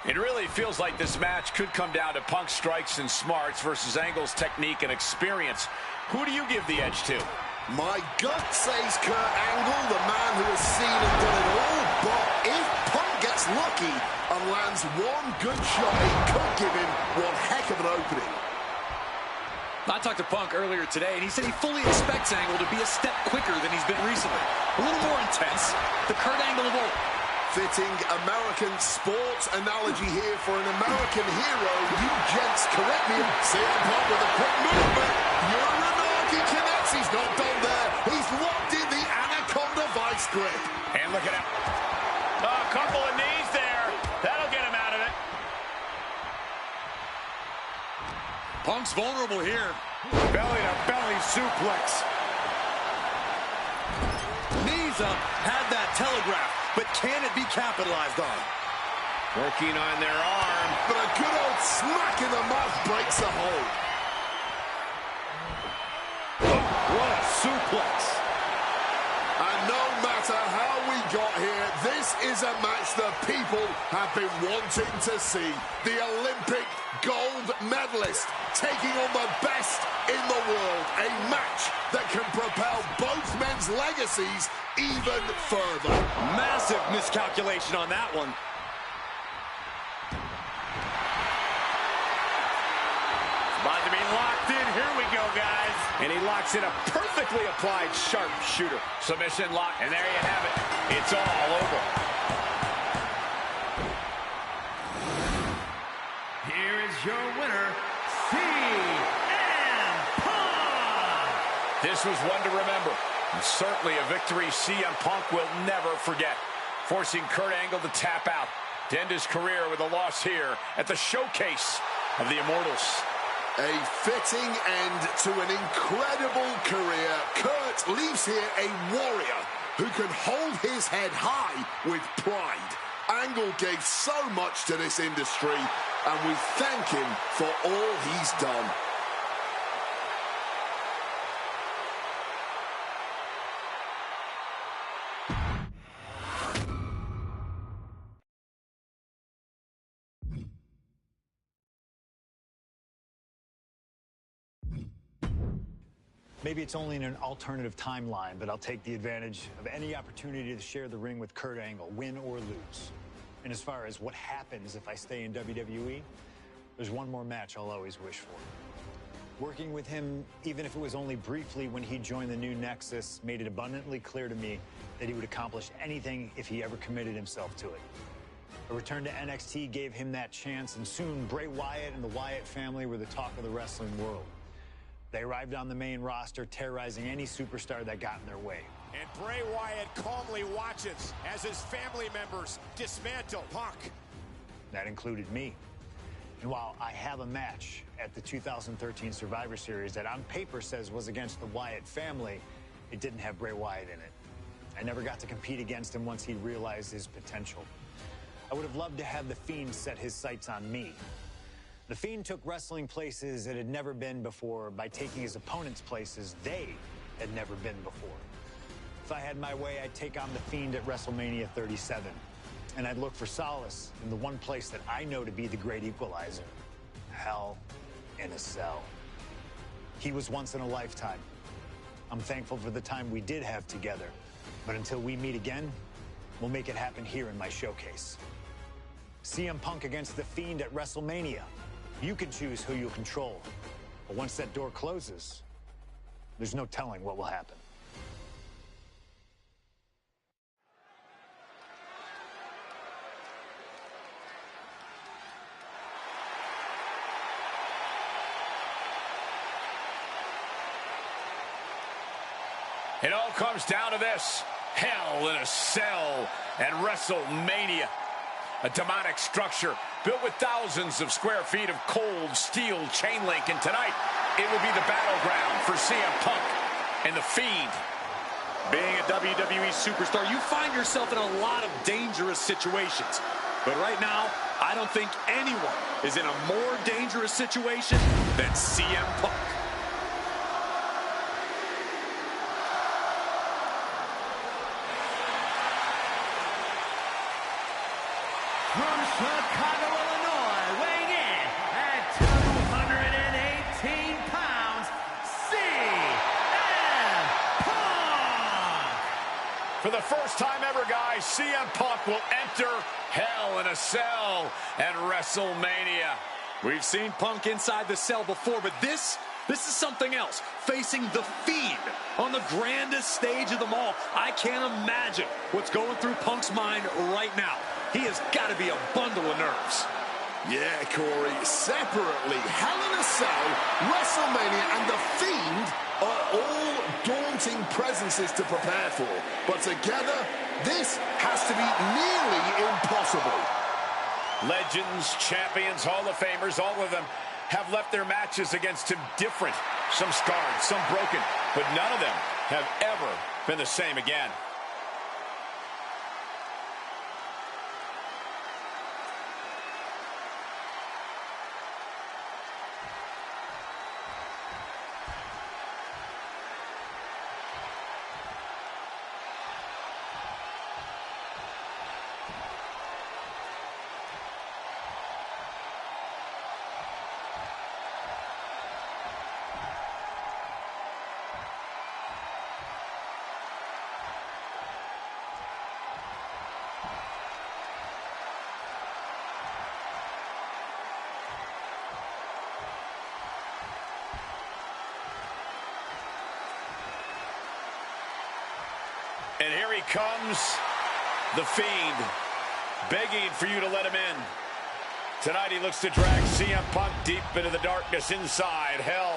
It really feels like this match could come down to Punk's strikes and smarts versus Angle's technique and experience. Who do you give the edge to? My gut says Kurt Angle, the man who has seen and done it all, but if Punk gets lucky and lands one good shot, it could give him one heck of an opening. I talked to Punk earlier today, and he said he fully expects Angle to be a step quicker than he's been recently. A little more intense, the Kurt Angle of old. Fitting American sports analogy here for an American hero. You gents correct me. CM Punk with a quick movement. You're remark, he connects. He's not done there. He's locked in the Anaconda vice grip. And look at him. Oh, a couple of knees there. That'll get him out of it. Punk's vulnerable here. Belly-to-belly suplex. Knees up, had that telegraph, but can it be capitalized on? Working on their arm. But a good old smack in the mouth breaks the hold. Oh, what a suplex. And no matter how we got here, this is a match the people have been wanting to see. The Olympic gold medalist taking on the best in the world. A match that can propel both men's legacies even further. Massive miscalculation on that one. About to be locked in. Here we go, guys. And he locks in a perfectly applied sharpshooter. Submission lock, and there you have it. It's all over. Here is your winner, CM Punk. This was one to remember. And certainly a victory CM Punk will never forget. Forcing Kurt Angle to tap out to end his career with a loss here at the showcase of the Immortals. A fitting end to an incredible career. Kurt leaves here a warrior who can hold his head high with pride. Angle gave so much to this industry, and we thank him for all he's done. Maybe it's only in an alternative timeline, but I'll take the advantage of any opportunity to share the ring with Kurt Angle, win or lose. And as far as what happens if I stay in WWE, there's one more match I'll always wish for. Working with him, even if it was only briefly when he joined the new Nexus, made it abundantly clear to me that he would accomplish anything if he ever committed himself to it. A return to NXT gave him that chance, and soon Bray Wyatt and the Wyatt family were the talk of the wrestling world. They arrived on the main roster, terrorizing any superstar that got in their way. And Bray Wyatt calmly watches as his family members dismantle Punk. That included me. And while I have a match at the 2013 Survivor Series that on paper says was against the Wyatt family, it didn't have Bray Wyatt in it. I never got to compete against him once he realized his potential. I would have loved to have The Fiend set his sights on me. The Fiend took wrestling places it had never been before by taking his opponents places they had never been before. If I had my way, I'd take on The Fiend at WrestleMania 37. And I'd look for solace in the one place that I know to be the great equalizer. Hell in a Cell. He was once in a lifetime. I'm thankful for the time we did have together. But until we meet again, we'll make it happen here in my showcase. CM Punk against The Fiend at WrestleMania. You can choose who you'll control. But once that door closes, there's no telling what will happen. It all comes down to this. Hell in a Cell at WrestleMania. A demonic structure built with thousands of square feet of cold steel chain link. And tonight, it will be the battleground for CM Punk and The Fiend. Being a WWE superstar, you find yourself in a lot of dangerous situations. But right now, I don't think anyone is in a more dangerous situation than CM Punk. From Chicago, Illinois, weighing in at 218 pounds, CM For the first time ever, guys, CM Punk will enter Hell in a Cell at WrestleMania. We've seen Punk inside the cell before, but this is something else. Facing the Fiend on the grandest stage of them all. I can't imagine what's going through Punk's mind right now. He has got to be a bundle of nerves. Yeah, Corey, separately, Hell in a Cell, WrestleMania, and The Fiend are all daunting presences to prepare for. But together, this has to be nearly impossible. Legends, champions, Hall of Famers, all of them have left their matches against him different. Some scarred, some broken, but none of them have ever been the same again. And here he comes, the Fiend, begging for you to let him in. Tonight he looks to drag CM Punk deep into the darkness inside Hell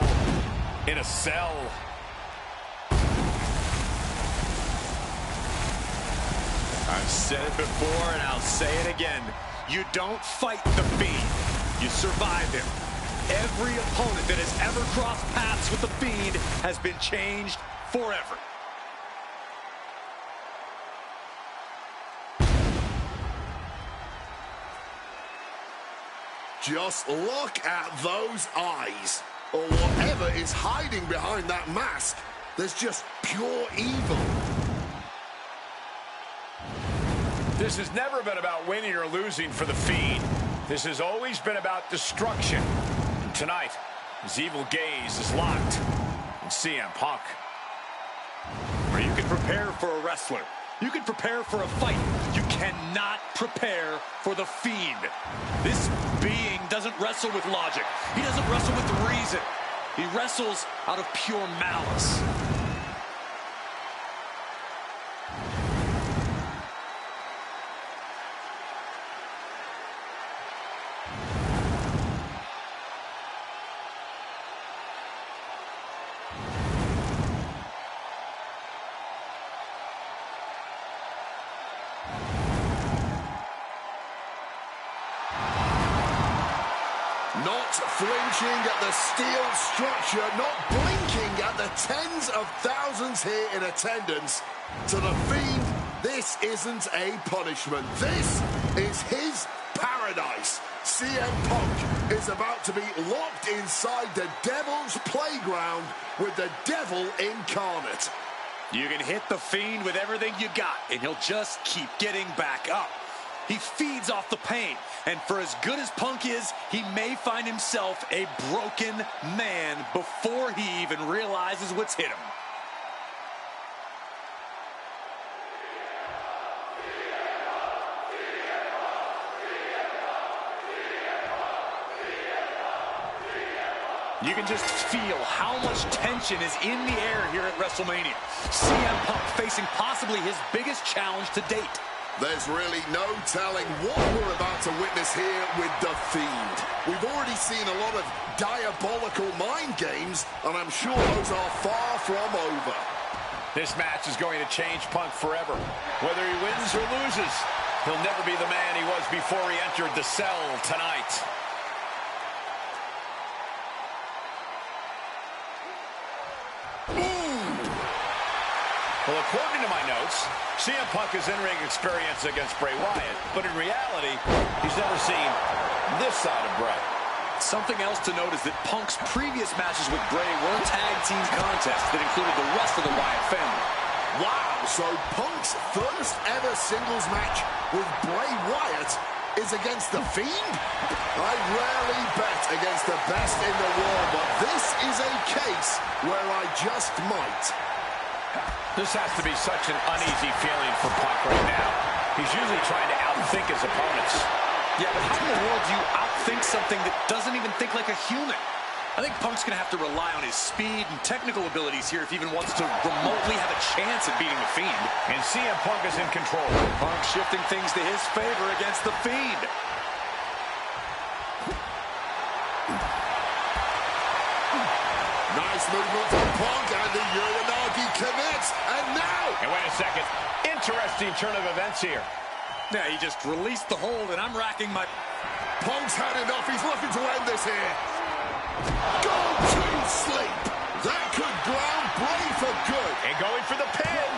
in a Cell. I've said it before and I'll say it again. You don't fight the Fiend, you survive him. Every opponent that has ever crossed paths with the Fiend has been changed forever. Just look at those eyes, or whatever is hiding behind that mask. There's just pure evil. This has never been about winning or losing for the Fiend. This has always been about destruction. And tonight, his evil gaze is locked on CM Punk. Or you can prepare for a wrestler. You can prepare for a fight. You cannot prepare for the Fiend. This being doesn't wrestle with logic. He doesn't wrestle with reason. He wrestles out of pure malice. Not flinching at the steel structure, not blinking at the tens of thousands here in attendance. To the Fiend, this isn't a punishment. This is his paradise. CM Punk is about to be locked inside the Devil's playground with the Devil incarnate. You can hit the Fiend with everything you got, and he'll just keep getting back up. He feeds off the pain, and for as good as Punk is, he may find himself a broken man before he even realizes what's hit him. You can just feel how much tension is in the air here at WrestleMania. CM Punk facing possibly his biggest challenge to date. There's really no telling what we're about to witness here with The Fiend. We've already seen a lot of diabolical mind games, and I'm sure those are far from over. This match is going to change Punk forever. Whether he wins or loses, he'll never be the man he was before he entered the cell tonight. Well, according to my notes, CM Punk is in-ring experience against Bray Wyatt, but in reality, he's never seen this side of Bray. Something else to note is that Punk's previous matches with Bray were tag team contests that included the rest of the Wyatt family. Wow, so Punk's first ever singles match with Bray Wyatt is against The Fiend? I rarely bet against the best in the world, but this is a case where I just might. This has to be such an uneasy feeling for Punk right now. He's usually trying to outthink his opponents. Yeah, but how in the world do you outthink something that doesn't even think like a human? I think Punk's going to have to rely on his speed and technical abilities here if he even wants to remotely have a chance at beating The Fiend. And CM Punk is in control. Punk shifting things to his favor against The Fiend. Nice movement from Punk, and the Uranagi connects, and now... And wait a second. Interesting turn of events here. Yeah, he just released the hold, and I'm racking my... Punk's had enough. He's looking to end this here. Go to sleep. That could ground Bray for good. And going for the pin.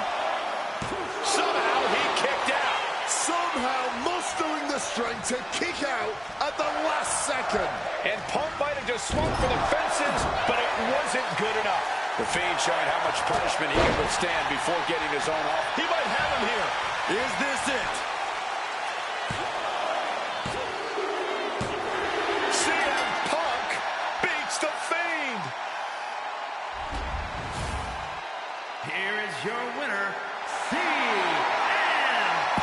Somehow he kicked out. Somehow mustering the strength to kick out at the last second. And Punk might have just swung for the fences, but it wasn't good enough. The Fiend showing how much punishment he can withstand before getting his own off. He might have him here. Is this it? CM Punk beats the Fiend. Here is your winner, CM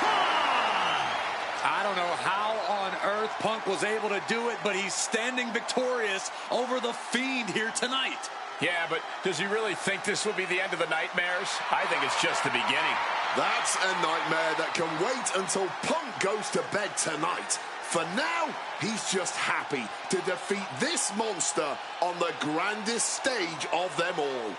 Punk. I don't know how on earth Punk was able to do it, but he's standing victorious over the Fiend here tonight. Yeah, but does he really think this will be the end of the nightmares? I think it's just the beginning. That's a nightmare that can wait until Punk goes to bed tonight. For now, he's just happy to defeat this monster on the grandest stage of them all.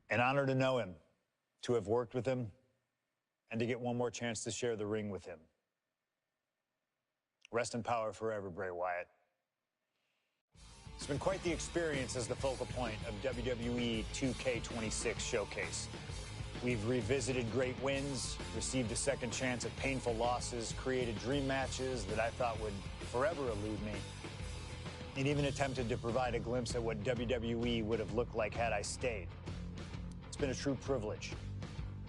An honor to know him, to have worked with him, and to get one more chance to share the ring with him. Rest in power forever, Bray Wyatt. It's been quite the experience as the focal point of WWE 2K26 Showcase. We've revisited great wins, received a second chance at painful losses, created dream matches that I thought would forever elude me, and even attempted to provide a glimpse at what WWE would have looked like had I stayed. It's been a true privilege.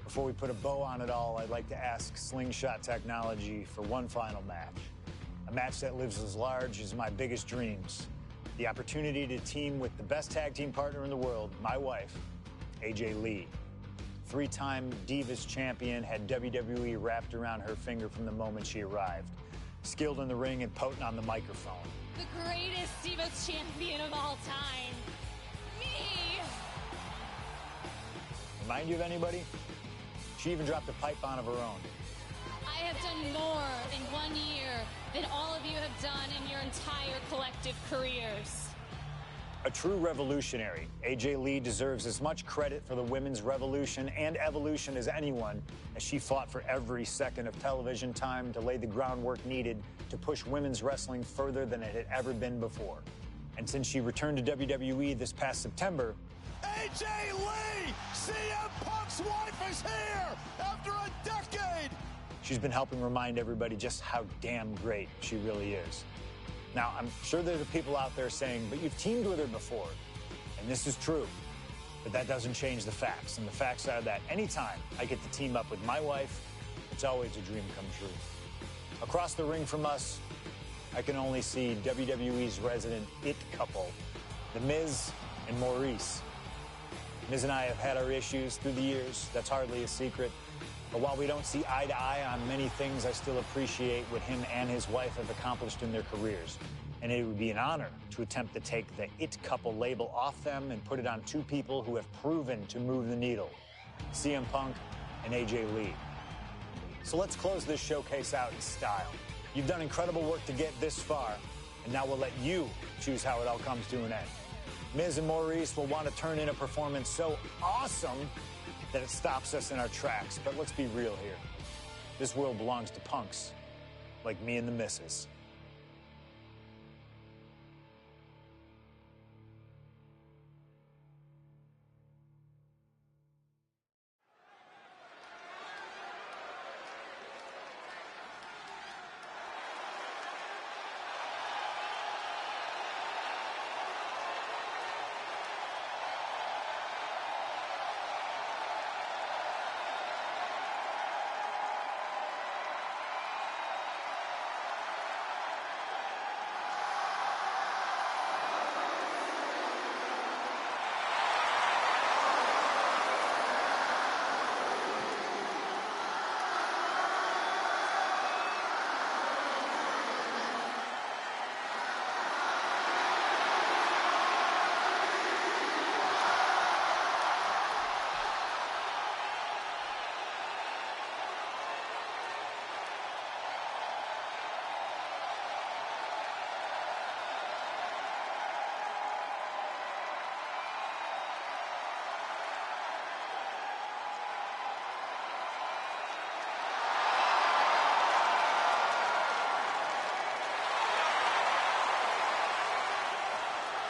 Before we put a bow on it all, I'd like to ask Slingshot Technology for one final match. A match that lives as large as my biggest dreams. The opportunity to team with the best tag team partner in the world, my wife, AJ Lee. Three-time Divas champion, had WWE wrapped around her finger from the moment she arrived. Skilled in the ring and potent on the microphone. The greatest Divas champion of all time. Me! Remind you of anybody? She even dropped a pipe on of her own. I have done more in 1 year than all of you have done in your entire collective careers. A true revolutionary, AJ Lee deserves as much credit for the women's revolution and evolution as anyone, as she fought for every second of television time to lay the groundwork needed to push women's wrestling further than it had ever been before. And since she returned to WWE this past September, AJ Lee! CM Punk's wife is here after a decade! she's been helping remind everybody just how damn great she really is. Now, I'm sure there are people out there saying, but you've teamed with her before. And this is true. But that doesn't change the facts. And the facts are that anytime I get to team up with my wife, it's always a dream come true. Across the ring from us, I can only see WWE's resident it couple, The Miz and Maurice. Miz and I have had our issues through the years. That's hardly a secret. But while we don't see eye to eye on many things, I still appreciate what him and his wife have accomplished in their careers. And it would be an honor to attempt to take the it couple label off them and put it on two people who have proven to move the needle, CM Punk and AJ Lee. So let's close this showcase out in style. You've done incredible work to get this far, and now we'll let you choose how it all comes to an end. Miz and Maurice will want to turn in a performance so awesome that it stops us in our tracks. But let's be real here. This world belongs to punks like me and the missus.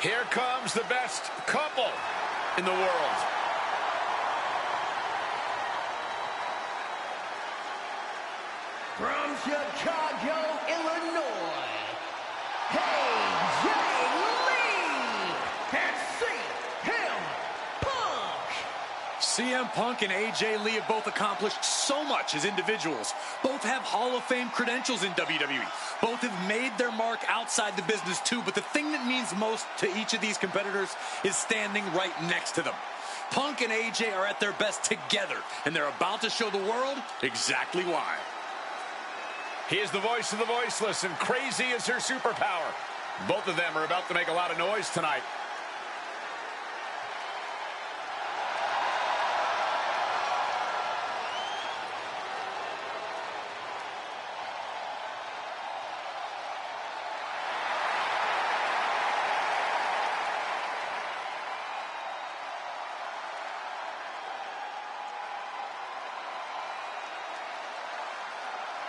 Here comes the best couple in the world. From Chicago, Illinois, AJ Lee and CM Punk. CM Punk and AJ Lee have both accomplished so much as individuals. Both have Hall of Fame credentials in WWE. Both have made their mark outside the business too, but the thing that means most to each of these competitors is standing right next to them. Punk and AJ are at their best together, and they're about to show the world exactly why. He is the voice of the voiceless, and crazy is her superpower. Both of them are about to make a lot of noise tonight.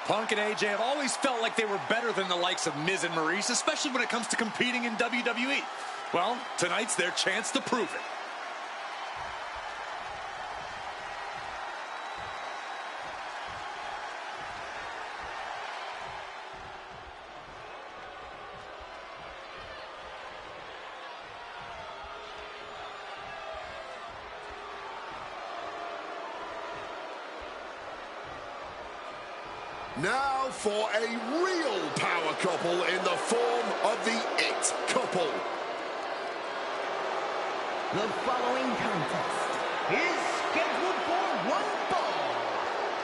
Punk and AJ have always felt like they were better than the likes of Miz and Maurice, especially when it comes to competing in WWE. Well, tonight's their chance to prove it. Now for a real power couple in the form of the It Couple. The following contest is scheduled for one fall.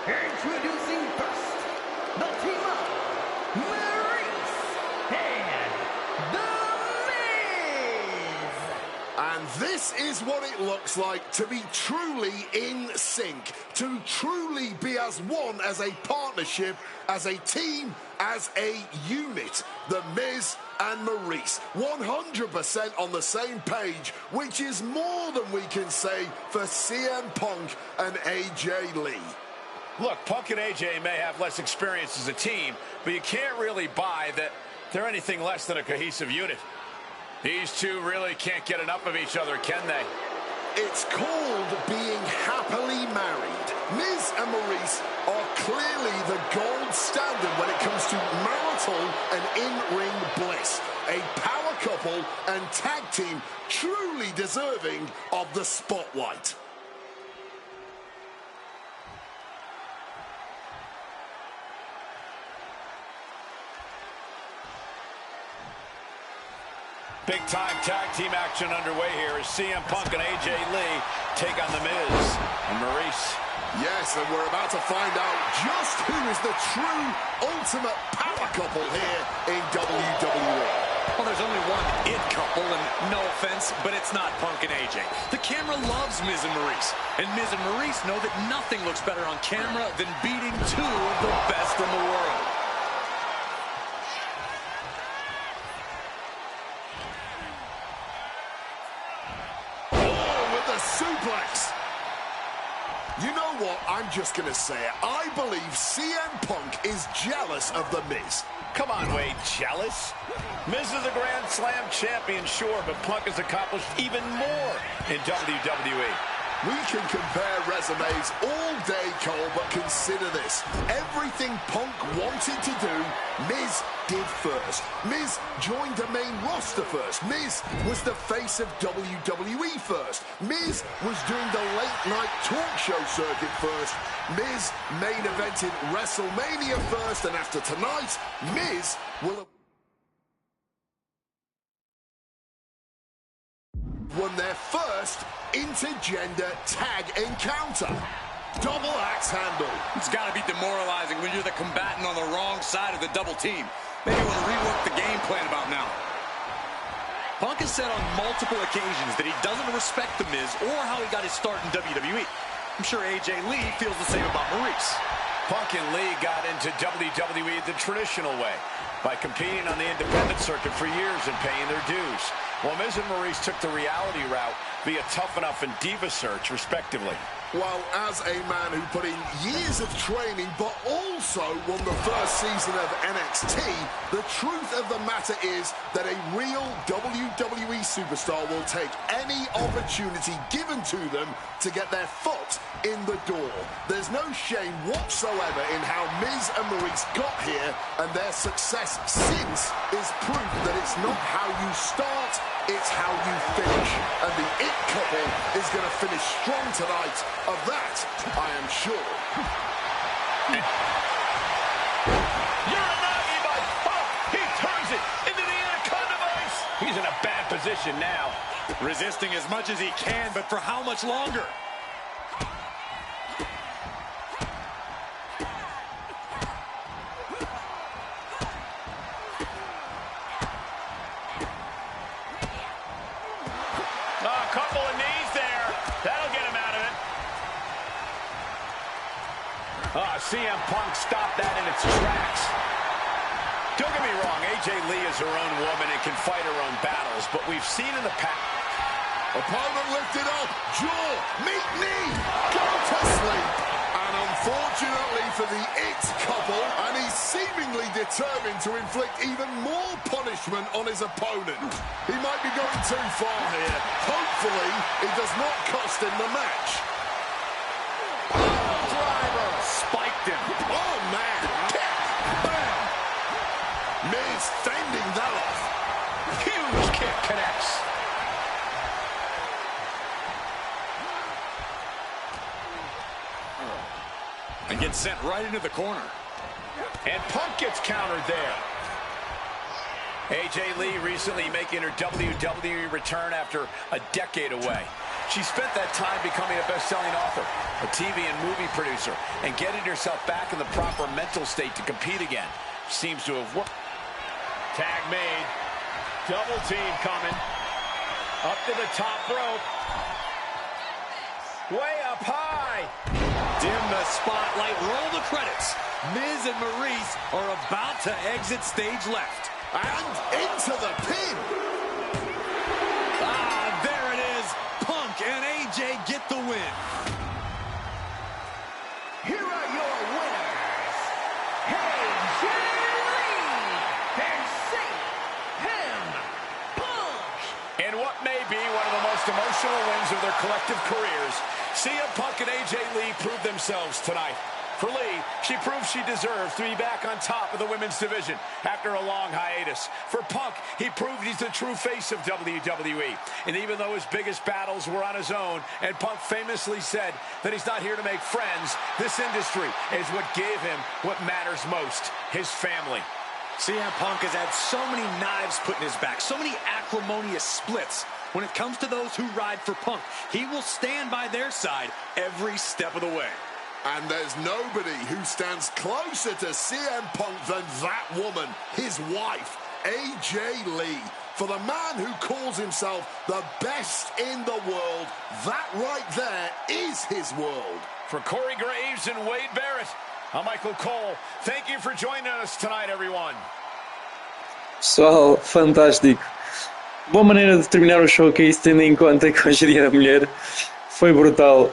Introducing first, the team of Maurice and The Miz. And this is what it looks like to be truly in sync, to truly be as one, as a partnership, as a team, as a unit. The Miz and Maurice, 100% on the same page, which is more than we can say for CM Punk and AJ Lee. Look, Punk and AJ may have less experience as a team, but you can't really buy that they're anything less than a cohesive unit. These two really can't get enough of each other, can they? It's called being happily married. Miz and Maurice are clearly the gold standard when it comes to marital and in-ring bliss. A power couple and tag team truly deserving of the spotlight. Big-time tag team action underway here as CM Punk and AJ Lee take on The Miz and Maurice. Yes, and we're about to find out just who is the true ultimate power couple here in WWE. Well, there's only one It Couple, and no offense, but it's not Punk and AJ. The camera loves Miz and Maurice, and Miz and Maurice know that nothing looks better on camera than beating two of the best in the world. Suplex. You know what? I'm just going to say it. I believe CM Punk is jealous of The Miz. Come on, Wade, jealous? Miz is a Grand Slam champion, sure, but Punk has accomplished even more in WWE. We can compare resumes all day, Cole, but consider this. Everything Punk wanted to do, Miz did first. Miz joined the main roster first. Miz was the face of WWE first. Miz was doing the late-night talk show circuit first. Miz main evented WrestleMania first, and after tonight, Miz will have won their first intergender tag encounter. Double axe handle. It's got to be demoralizing when you're the combatant on the wrong side of the double team. Maybe you want to rework the game plan about now. Punk has said on multiple occasions that he doesn't respect The Miz or how he got his start in WWE. I'm sure AJ Lee feels the same about Maurice. Punk and Lee got into WWE the traditional way, by competing on the independent circuit for years and paying their dues, while Miz and Maurice took the reality route via Tough Enough and Diva Search, respectively. Well, as a man who put in years of training but also won the first season of NXT, the truth of the matter is that a real WWE superstar will take any opportunity given to them to get their foot in the door. There's no shame whatsoever in how Miz and Maurice got here, and their success since is proof that it's not how you start, it's how you finish. And the It couple is going to finish strong tonight. Of that, I am sure. Uranagi by Punk. He turns it into the Anaconda Vice. He's in a bad position now. Resisting as much as he can, but for how much longer? A couple of knees there. That'll get him out of it. CM Punk stopped that in its tracks. Don't get me wrong, AJ Lee is her own woman and can fight her own battles, but we've seen in the past. Opponent lifted up, jaw, meet knee, go to sleep. And unfortunately for the It couple, and he's seemingly determined to inflict even more punishment on his opponent. He might be going too far here. Hopefully, it does not cost him the match. Driver spiked him. Oh, man. Kick. Bam. Miz fending that off. Huge kick connects. And gets sent right into the corner. And Punk gets countered there. AJ Lee recently making her WWE return after a decade away. She spent that time becoming a best-selling author, a TV and movie producer, and getting herself back in the proper mental state to compete again. Seems to have worked. Tag made. Double team coming. Up to the top rope. Way up high. Dim the spotlight. Roll the credits. Miz and Maurice are about to exit stage left. And into the pin. Ah, there it is. Punk and AJ get the win. Here are your winners, AJ Lee and CM Punk. In what may be one of the most emotional wins of their collective careers, CM Punk and AJ Lee proved themselves tonight. For Lee, she proved she deserves to be back on top of the women's division after a long hiatus. For Punk, he proved he's the true face of WWE. And even though his biggest battles were on his own, and Punk famously said that he's not here to make friends, this industry is what gave him what matters most, his family. CM Punk has had so many knives put in his back, so many acrimonious splits. When it comes to those who ride for Punk, he will stand by their side every step of the way. And there's nobody who stands closer to CM Punk than that woman, his wife, AJ Lee. For the man who calls himself the best in the world, that right there is his world. For Corey Graves and Wade Barrett, I'm Michael Cole. Thank you for joining us tonight, everyone. Pessoal, fantástico. Boa maneira de terminar o showcase, tendo em conta que hoje é dia da mulher. Foi brutal.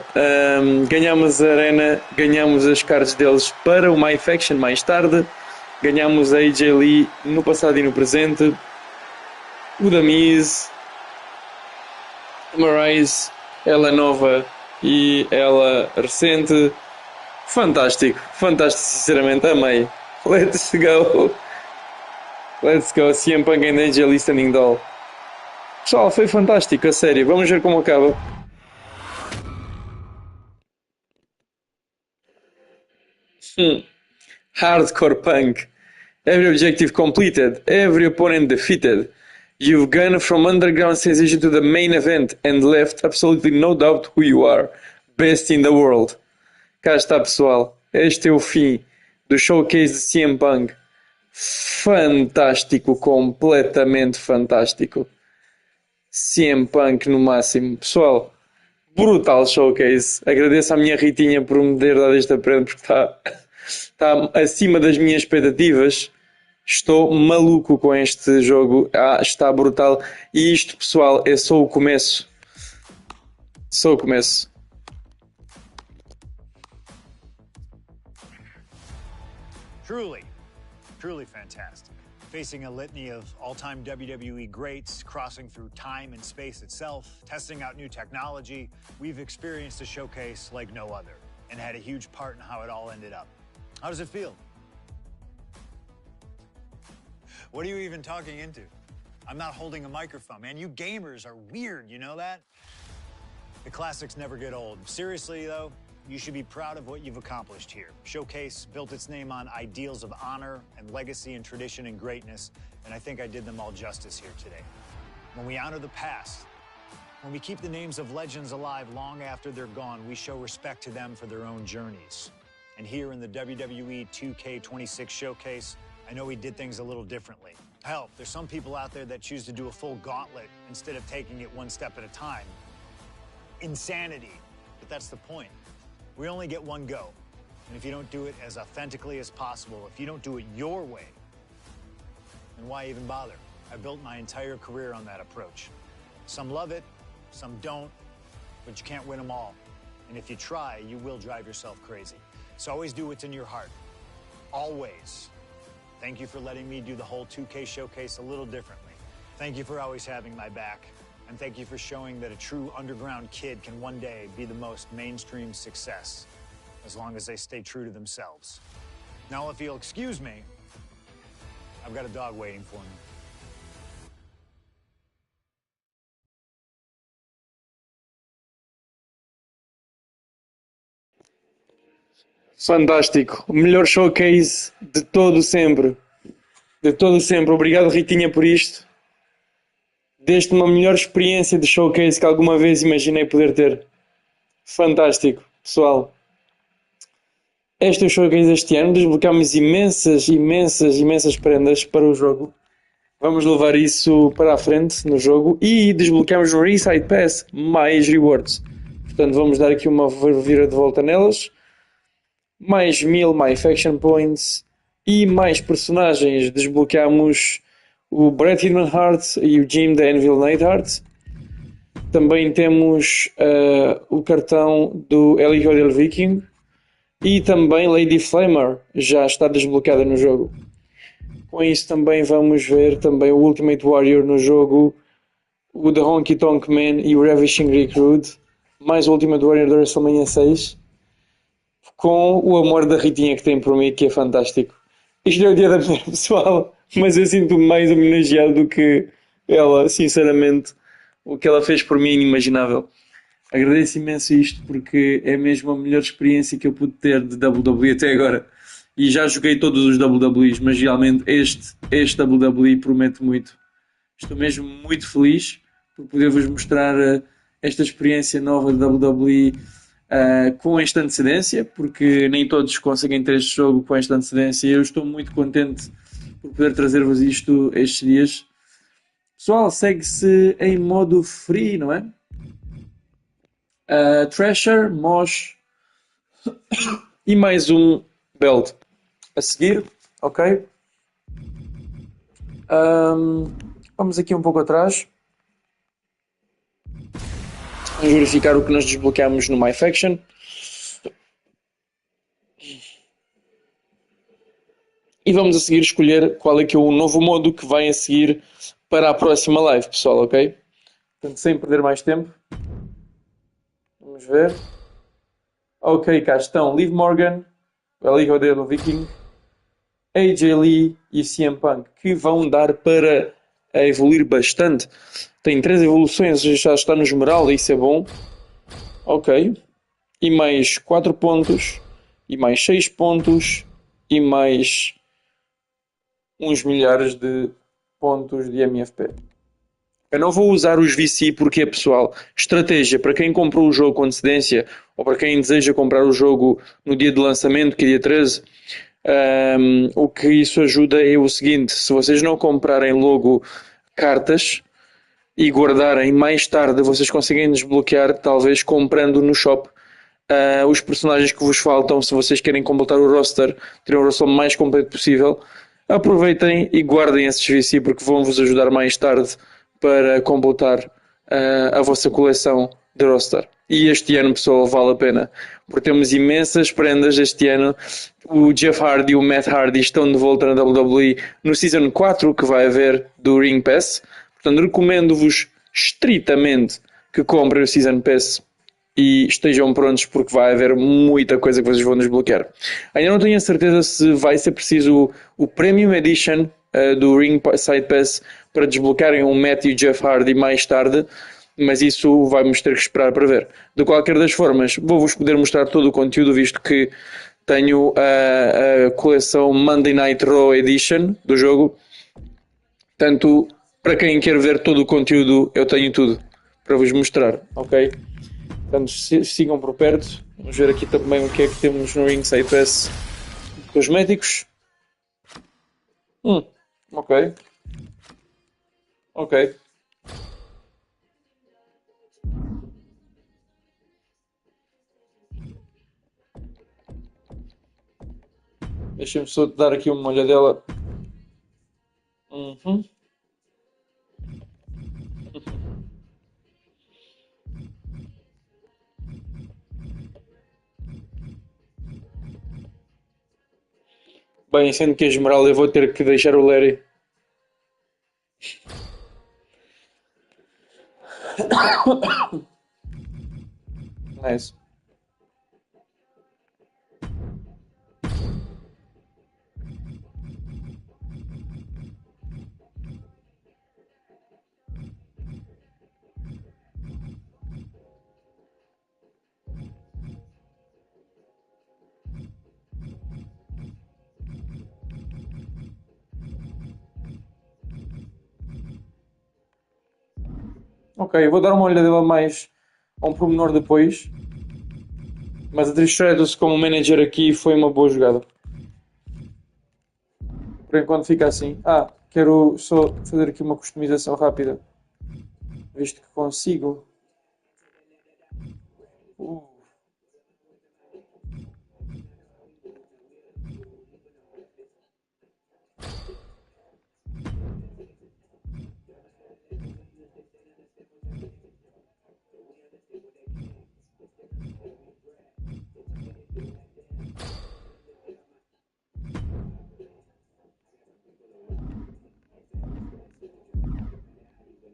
Ganhámos a arena, ganhámos as cards deles para o My Faction mais tarde, ganhámos a AJ Lee no passado e no presente, o da Miz, a Maurice, ela nova e ela recente. Fantástico, fantástico, sinceramente, amei. Let's go. Let's go, CM Punk and AJ Lee standing tall. Pessoal, foi fantástico, a sério. Vamos ver como acaba. Hardcore Punk. Every objective completed, every opponent defeated. You've gone from underground sensation to the main event and left absolutely no doubt who you are. Best in the world. Cá está, pessoal. Este é o fim do showcase de CM Punk. Fantástico, completamente fantástico. CM Punk no máximo. Pessoal, brutal showcase. Agradeço à minha Ritinha por me ter dado este prêmio porque está acima das minhas expectativas. Estou maluco com este jogo. Está brutal. E isto, pessoal, é só o começo. Só o começo. Truly, truly fantastic. Facing a litany of all-time WWE greats, crossing through time and space itself, testing out new technology, we've experienced a showcase like no other and had a huge part in how it all ended up. How does it feel? What are you even talking into? I'm not holding a microphone, man. You gamers are weird, you know that? The classics never get old. Seriously, though, you should be proud of what you've accomplished here. Showcase built its name on ideals of honor and legacy and tradition and greatness, and I think I did them all justice here today. When we honor the past, when we keep the names of legends alive long after they're gone, we show respect to them for their own journeys. And here in the WWE 2K26 Showcase, I know we did things a little differently. Hell, there's some people out there that choose to do a full gauntlet instead of taking it one step at a time. Insanity, but that's the point. We only get one go. And if you don't do it as authentically as possible, if you don't do it your way, then why even bother? I built my entire career on that approach. Some love it, some don't, but you can't win them all. And if you try, you will drive yourself crazy. So always do what's in your heart. Always. Thank you for letting me do the whole 2K showcase a little differently. Thank you for always having my back. And thank you for showing that a true underground kid can one day be the most mainstream success, as long as they stay true to themselves. Now, if you'll excuse me, I've got a dog waiting for me. Fantástico. O melhor showcase de todo sempre. De todo sempre. Obrigado, Ritinha, por isto. Deste uma melhor experiência de showcase que alguma vez imaginei poder ter. Fantástico, pessoal. Este é o showcase deste ano. Desbloqueámos imensas prendas para o jogo. Vamos levar isso para a frente no jogo. E desbloqueámos um Reside Pass, mais rewards. Portanto, vamos dar aqui uma vira de volta nelas. Mais 1000 My Faction Points. E mais personagens. Desbloqueámos o Bret Hitman Hart e o Jim da Anvil Neidhart. Também temos o cartão do El Hijo del Viking. E também Lady Flamer já está desbloqueada no jogo. Com isso também vamos ver também o Ultimate Warrior no jogo, o The Honky Tonk Man e o Ravishing Recruit, mais o Ultimate Warrior da WrestleMania 6, com o amor da Ritinha que tem por mim, que é fantástico. Isto é o dia da mulher, pessoal, mas eu sinto-me mais homenageado do que ela, sinceramente. O que ela fez por mim é inimaginável. Agradeço imenso isto porque é mesmo a melhor experiência que eu pude ter de WWE até agora. E já joguei todos os WWEs, mas realmente este WWE promete muito. Estou mesmo muito feliz por poder-vos mostrar esta experiência nova de WWE com esta antecedência, porque nem todos conseguem ter este jogo com esta antecedência. Eu estou muito contente por poder trazer-vos isto estes dias. Pessoal, segue-se em modo free, não é? Thrasher, Mosh e mais um Belt a seguir, ok? Vamos aqui um pouco atrás. Vamos verificar o que nós desbloqueamos no My Faction. E vamos a seguir escolher qual é que é o novo modo que vai a seguir para a próxima live, pessoal, ok? Portanto, sem perder mais tempo. Vamos ver. Ok, cá estão Liv Morgan, o Hijo del Viking, AJ Lee e CM Punk, que vão dar para evoluir bastante. Tem 3 evoluções, já está no Esmeralda, isso é bom. Ok. E mais 4 pontos, e mais 6 pontos, e mais uns milhares de pontos de MFP. Eu não vou usar os VC porque, pessoal, estratégia para quem comprou o jogo com antecedência ou para quem deseja comprar o jogo no dia de lançamento, que é dia 13, o que isso ajuda é o seguinte: se vocês não comprarem logo cartas e guardarem mais tarde, vocês conseguem desbloquear, talvez comprando no shop, os personagens que vos faltam. Se vocês querem completar o roster, ter um roster mais completo possível, aproveitem e guardem esses VC porque vão vos ajudar mais tarde para completar a vossa coleção de roster. E este ano, pessoal, vale a pena. porque temos imensas prendas este ano. O Jeff Hardy e o Matt Hardy estão de volta na WWE no Season 4 que vai haver do Ring Pass. Portanto, recomendo-vos estritamente que comprem o Season Pass e estejam prontos porque vai haver muita coisa que vocês vão desbloquear. Ainda não tenho a certeza se vai ser preciso o Premium Edition do Ring Side Pass para desbloquearem o Matt e o Jeff Hardy mais tarde, mas isso vamos ter que esperar para ver. De qualquer das formas, vou-vos poder mostrar todo o conteúdo, visto que tenho a coleção Monday Night Raw Edition do jogo. Portanto, para quem quer ver todo o conteúdo, eu tenho tudo para vos mostrar, ok? Portanto, sigam por perto. Vamos ver aqui também o que é que temos no Ring Side Pass. Cosméticos. Ok. Ok. Deixa-me só dar aqui uma olhadela. Bem, sendo que a Esmeralda eu vou ter que deixar o Larry. Nice. Ok, vou dar uma olhadela mais a um pormenor depois. Mas a Trish Stratus como manager aqui foi uma boa jogada. Por enquanto fica assim. Quero só fazer aqui uma customização rápida. Visto que consigo.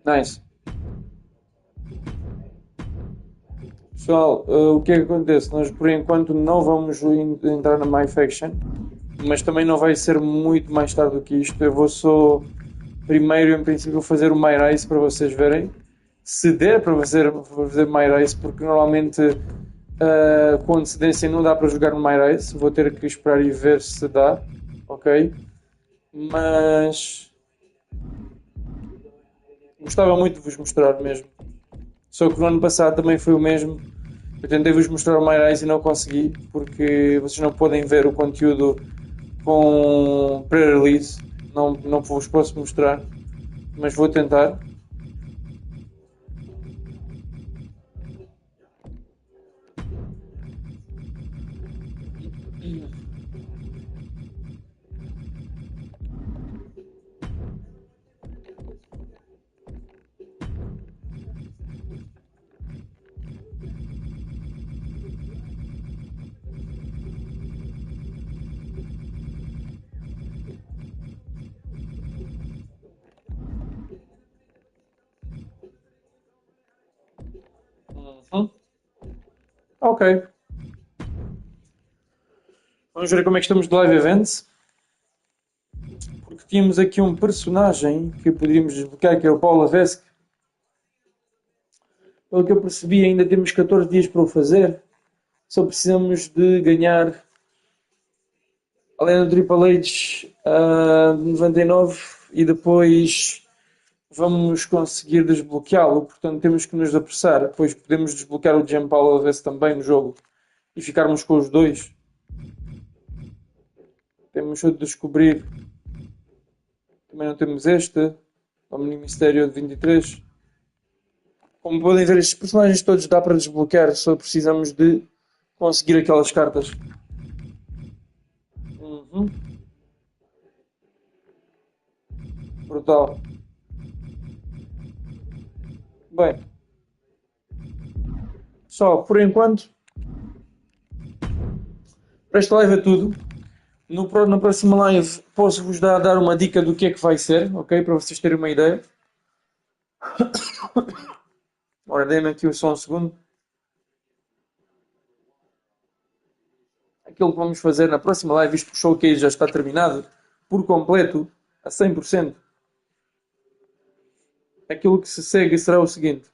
Nice. Pessoal, o que é que acontece? Nós por enquanto não vamos entrar na My Faction, mas também não vai ser muito mais tarde do que isto. Eu vou só primeiro, em princípio, fazer o My Race para vocês verem. Se der para fazer My Race, porque normalmente com antecedência não dá para jogar no My Race. Vou ter que esperar e ver se dá, ok? Mas gostava muito de vos mostrar mesmo. Só que no ano passado também foi o mesmo. Eu tentei vos mostrar o My Race e não consegui, porque vocês não podem ver o conteúdo com pré-release. Não vos posso mostrar, mas vou tentar. Ok. Vamos ver como é que estamos de live events. Porque tínhamos aqui um personagem que poderíamos desbloquear, que é o Paulo Vesque. Pelo que eu percebi, ainda temos 14 dias para o fazer. Só precisamos de ganhar, além do Triple H 99, e depois vamos conseguir desbloqueá-lo. Portanto, temos que nos apressar. Depois podemos desbloquear o Jean Paulo Vesque também no jogo e ficarmos com os dois. Temos de descobrir. Também não temos este. O Mini Mistério de 23. Como podem ver, estes personagens todos dá para desbloquear. Só precisamos de conseguir aquelas cartas. Brutal. Bem. Só, por enquanto, Para esta live é tudo. Na próxima live posso-vos dar uma dica do que é que vai ser, ok? Para vocês terem uma ideia. Ora, dê-me aqui só um segundo. Aquilo que vamos fazer na próxima live, isto que o showcase já está terminado por completo, a 100%. Aquilo que se segue será o seguinte.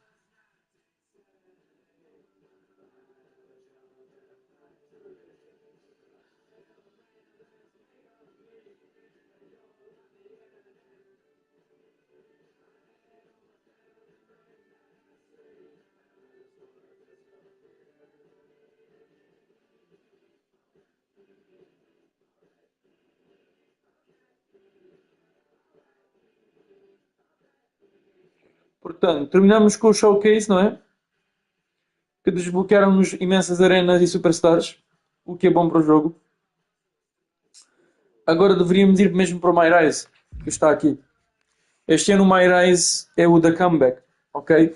Portanto, terminamos com o showcase, não é? Que desbloquearam-nos imensas arenas e superstars, o que é bom para o jogo. Agora deveríamos ir mesmo para o My Rise, que está aqui. Este ano o My Rise é o da comeback, ok?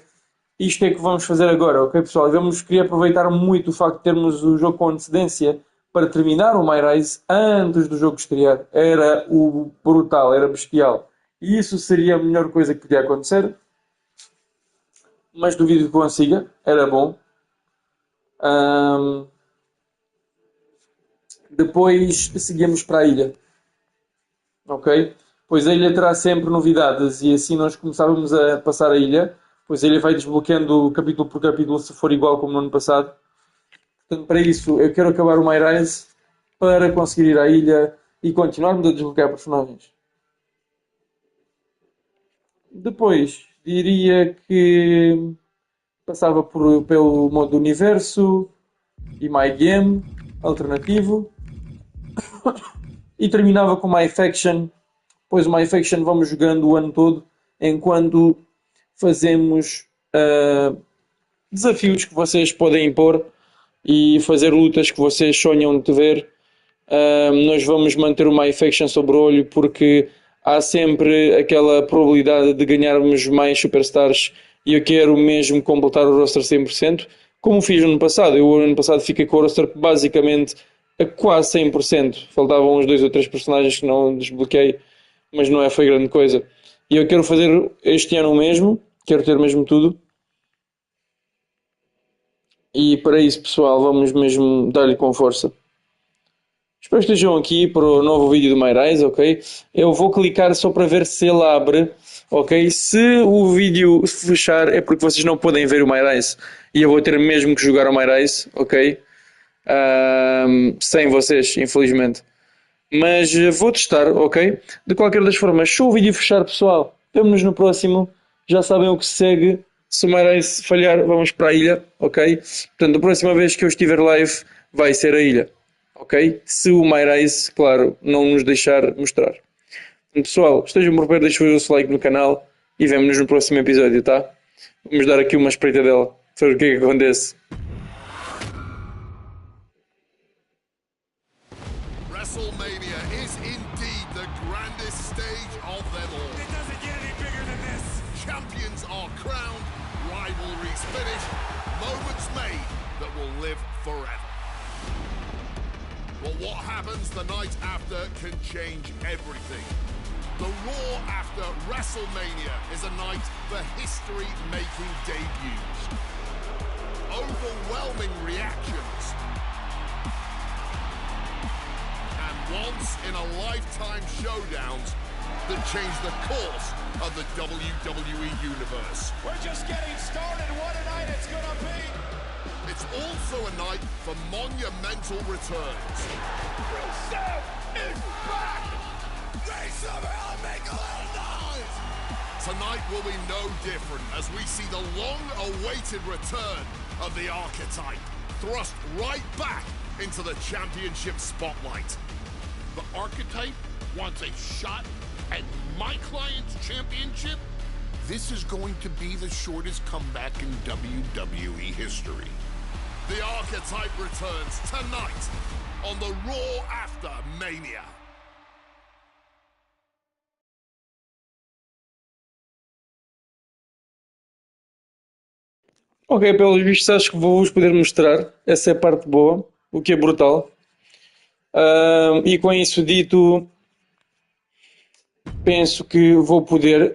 Isto é que vamos fazer agora, ok, pessoal? Queria aproveitar muito o facto de termos o jogo com antecedência para terminar o My Rise antes do jogo estrear. Era o brutal, era bestial. E isso seria a melhor coisa que podia acontecer. Mas duvido que consiga, era bom. Depois seguimos para a ilha, ok? Pois a ilha terá sempre novidades e assim nós começávamos a passar a ilha. Pois a ilha vai desbloqueando capítulo por capítulo se for igual como no ano passado. Portanto, para isso eu quero acabar o My Rise para conseguir ir à ilha e continuarmos a desbloquear personagens. Depois diria que passava pelo modo universo e My Game alternativo e terminava com My Faction. Pois o My Faction vamos jogando o ano todo enquanto fazemos desafios que vocês podem impor e fazer lutas que vocês sonham de ver. Nós vamos manter o My Faction sobre o olho porque há sempre aquela probabilidade de ganharmos mais superstars e eu quero mesmo completar o roster 100%, como fiz no ano passado. Eu no ano passado fiquei com o roster basicamente a quase 100%. Faltavam uns 2 ou 3 personagens que não desbloqueei, mas não foi grande coisa. E eu quero fazer este ano o mesmo, quero ter mesmo tudo. E para isso, pessoal, vamos mesmo dar-lhe com força. Espero que estejam aqui para o novo vídeo do My Rise, ok? Eu vou clicar só para ver se ele abre, ok? Se o vídeo fechar é porque vocês não podem ver o My Rise e eu vou ter mesmo que jogar o My Rise, ok? Sem vocês, infelizmente. Mas vou testar, ok? De qualquer das formas, se o vídeo fechar, pessoal, vemo-nos no próximo. Já sabem o que se segue. Se o My Rise falhar, vamos para a ilha, ok? Portanto, a próxima vez que eu estiver live, vai ser a ilha. Ok? Se o My Rise, claro, não nos deixar mostrar. Pessoal, estejam por perto, deixem o seu like no canal e vemo-nos no próximo episódio, tá? Vamos dar aqui uma espreita dela, para ver o que é que acontece. WrestleMania is indeed the grandest stage of them all. It doesn't get any bigger than this. Champions are crowned, rivalries finished, moments made that will live forever. But what happens the night after can change everything. The Raw after WrestleMania is a night for history-making debuts. Overwhelming reactions. And once-in-a-lifetime showdowns that change the course of the WWE Universe. We're just getting started. What a night it's gonna be. It's also a night for monumental returns. Rusev is back. Make some hell and make a little noise. Tonight will be no different as we see the long-awaited return of the Archetype, thrust right back into the championship spotlight. The Archetype wants a shot at my client's championship? This is going to be the shortest comeback in WWE history. The Archetype returns tonight on the Raw After Mania. Ok, pelos vistos acho que vou-vos poder mostrar. Essa é a parte boa, o que é brutal. E com isso dito, penso que vou poder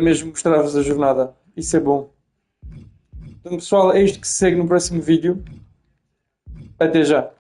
mesmo mostrar-vos a jornada. Isso é bom. Então, pessoal, é isto que se segue no próximo vídeo. Até já.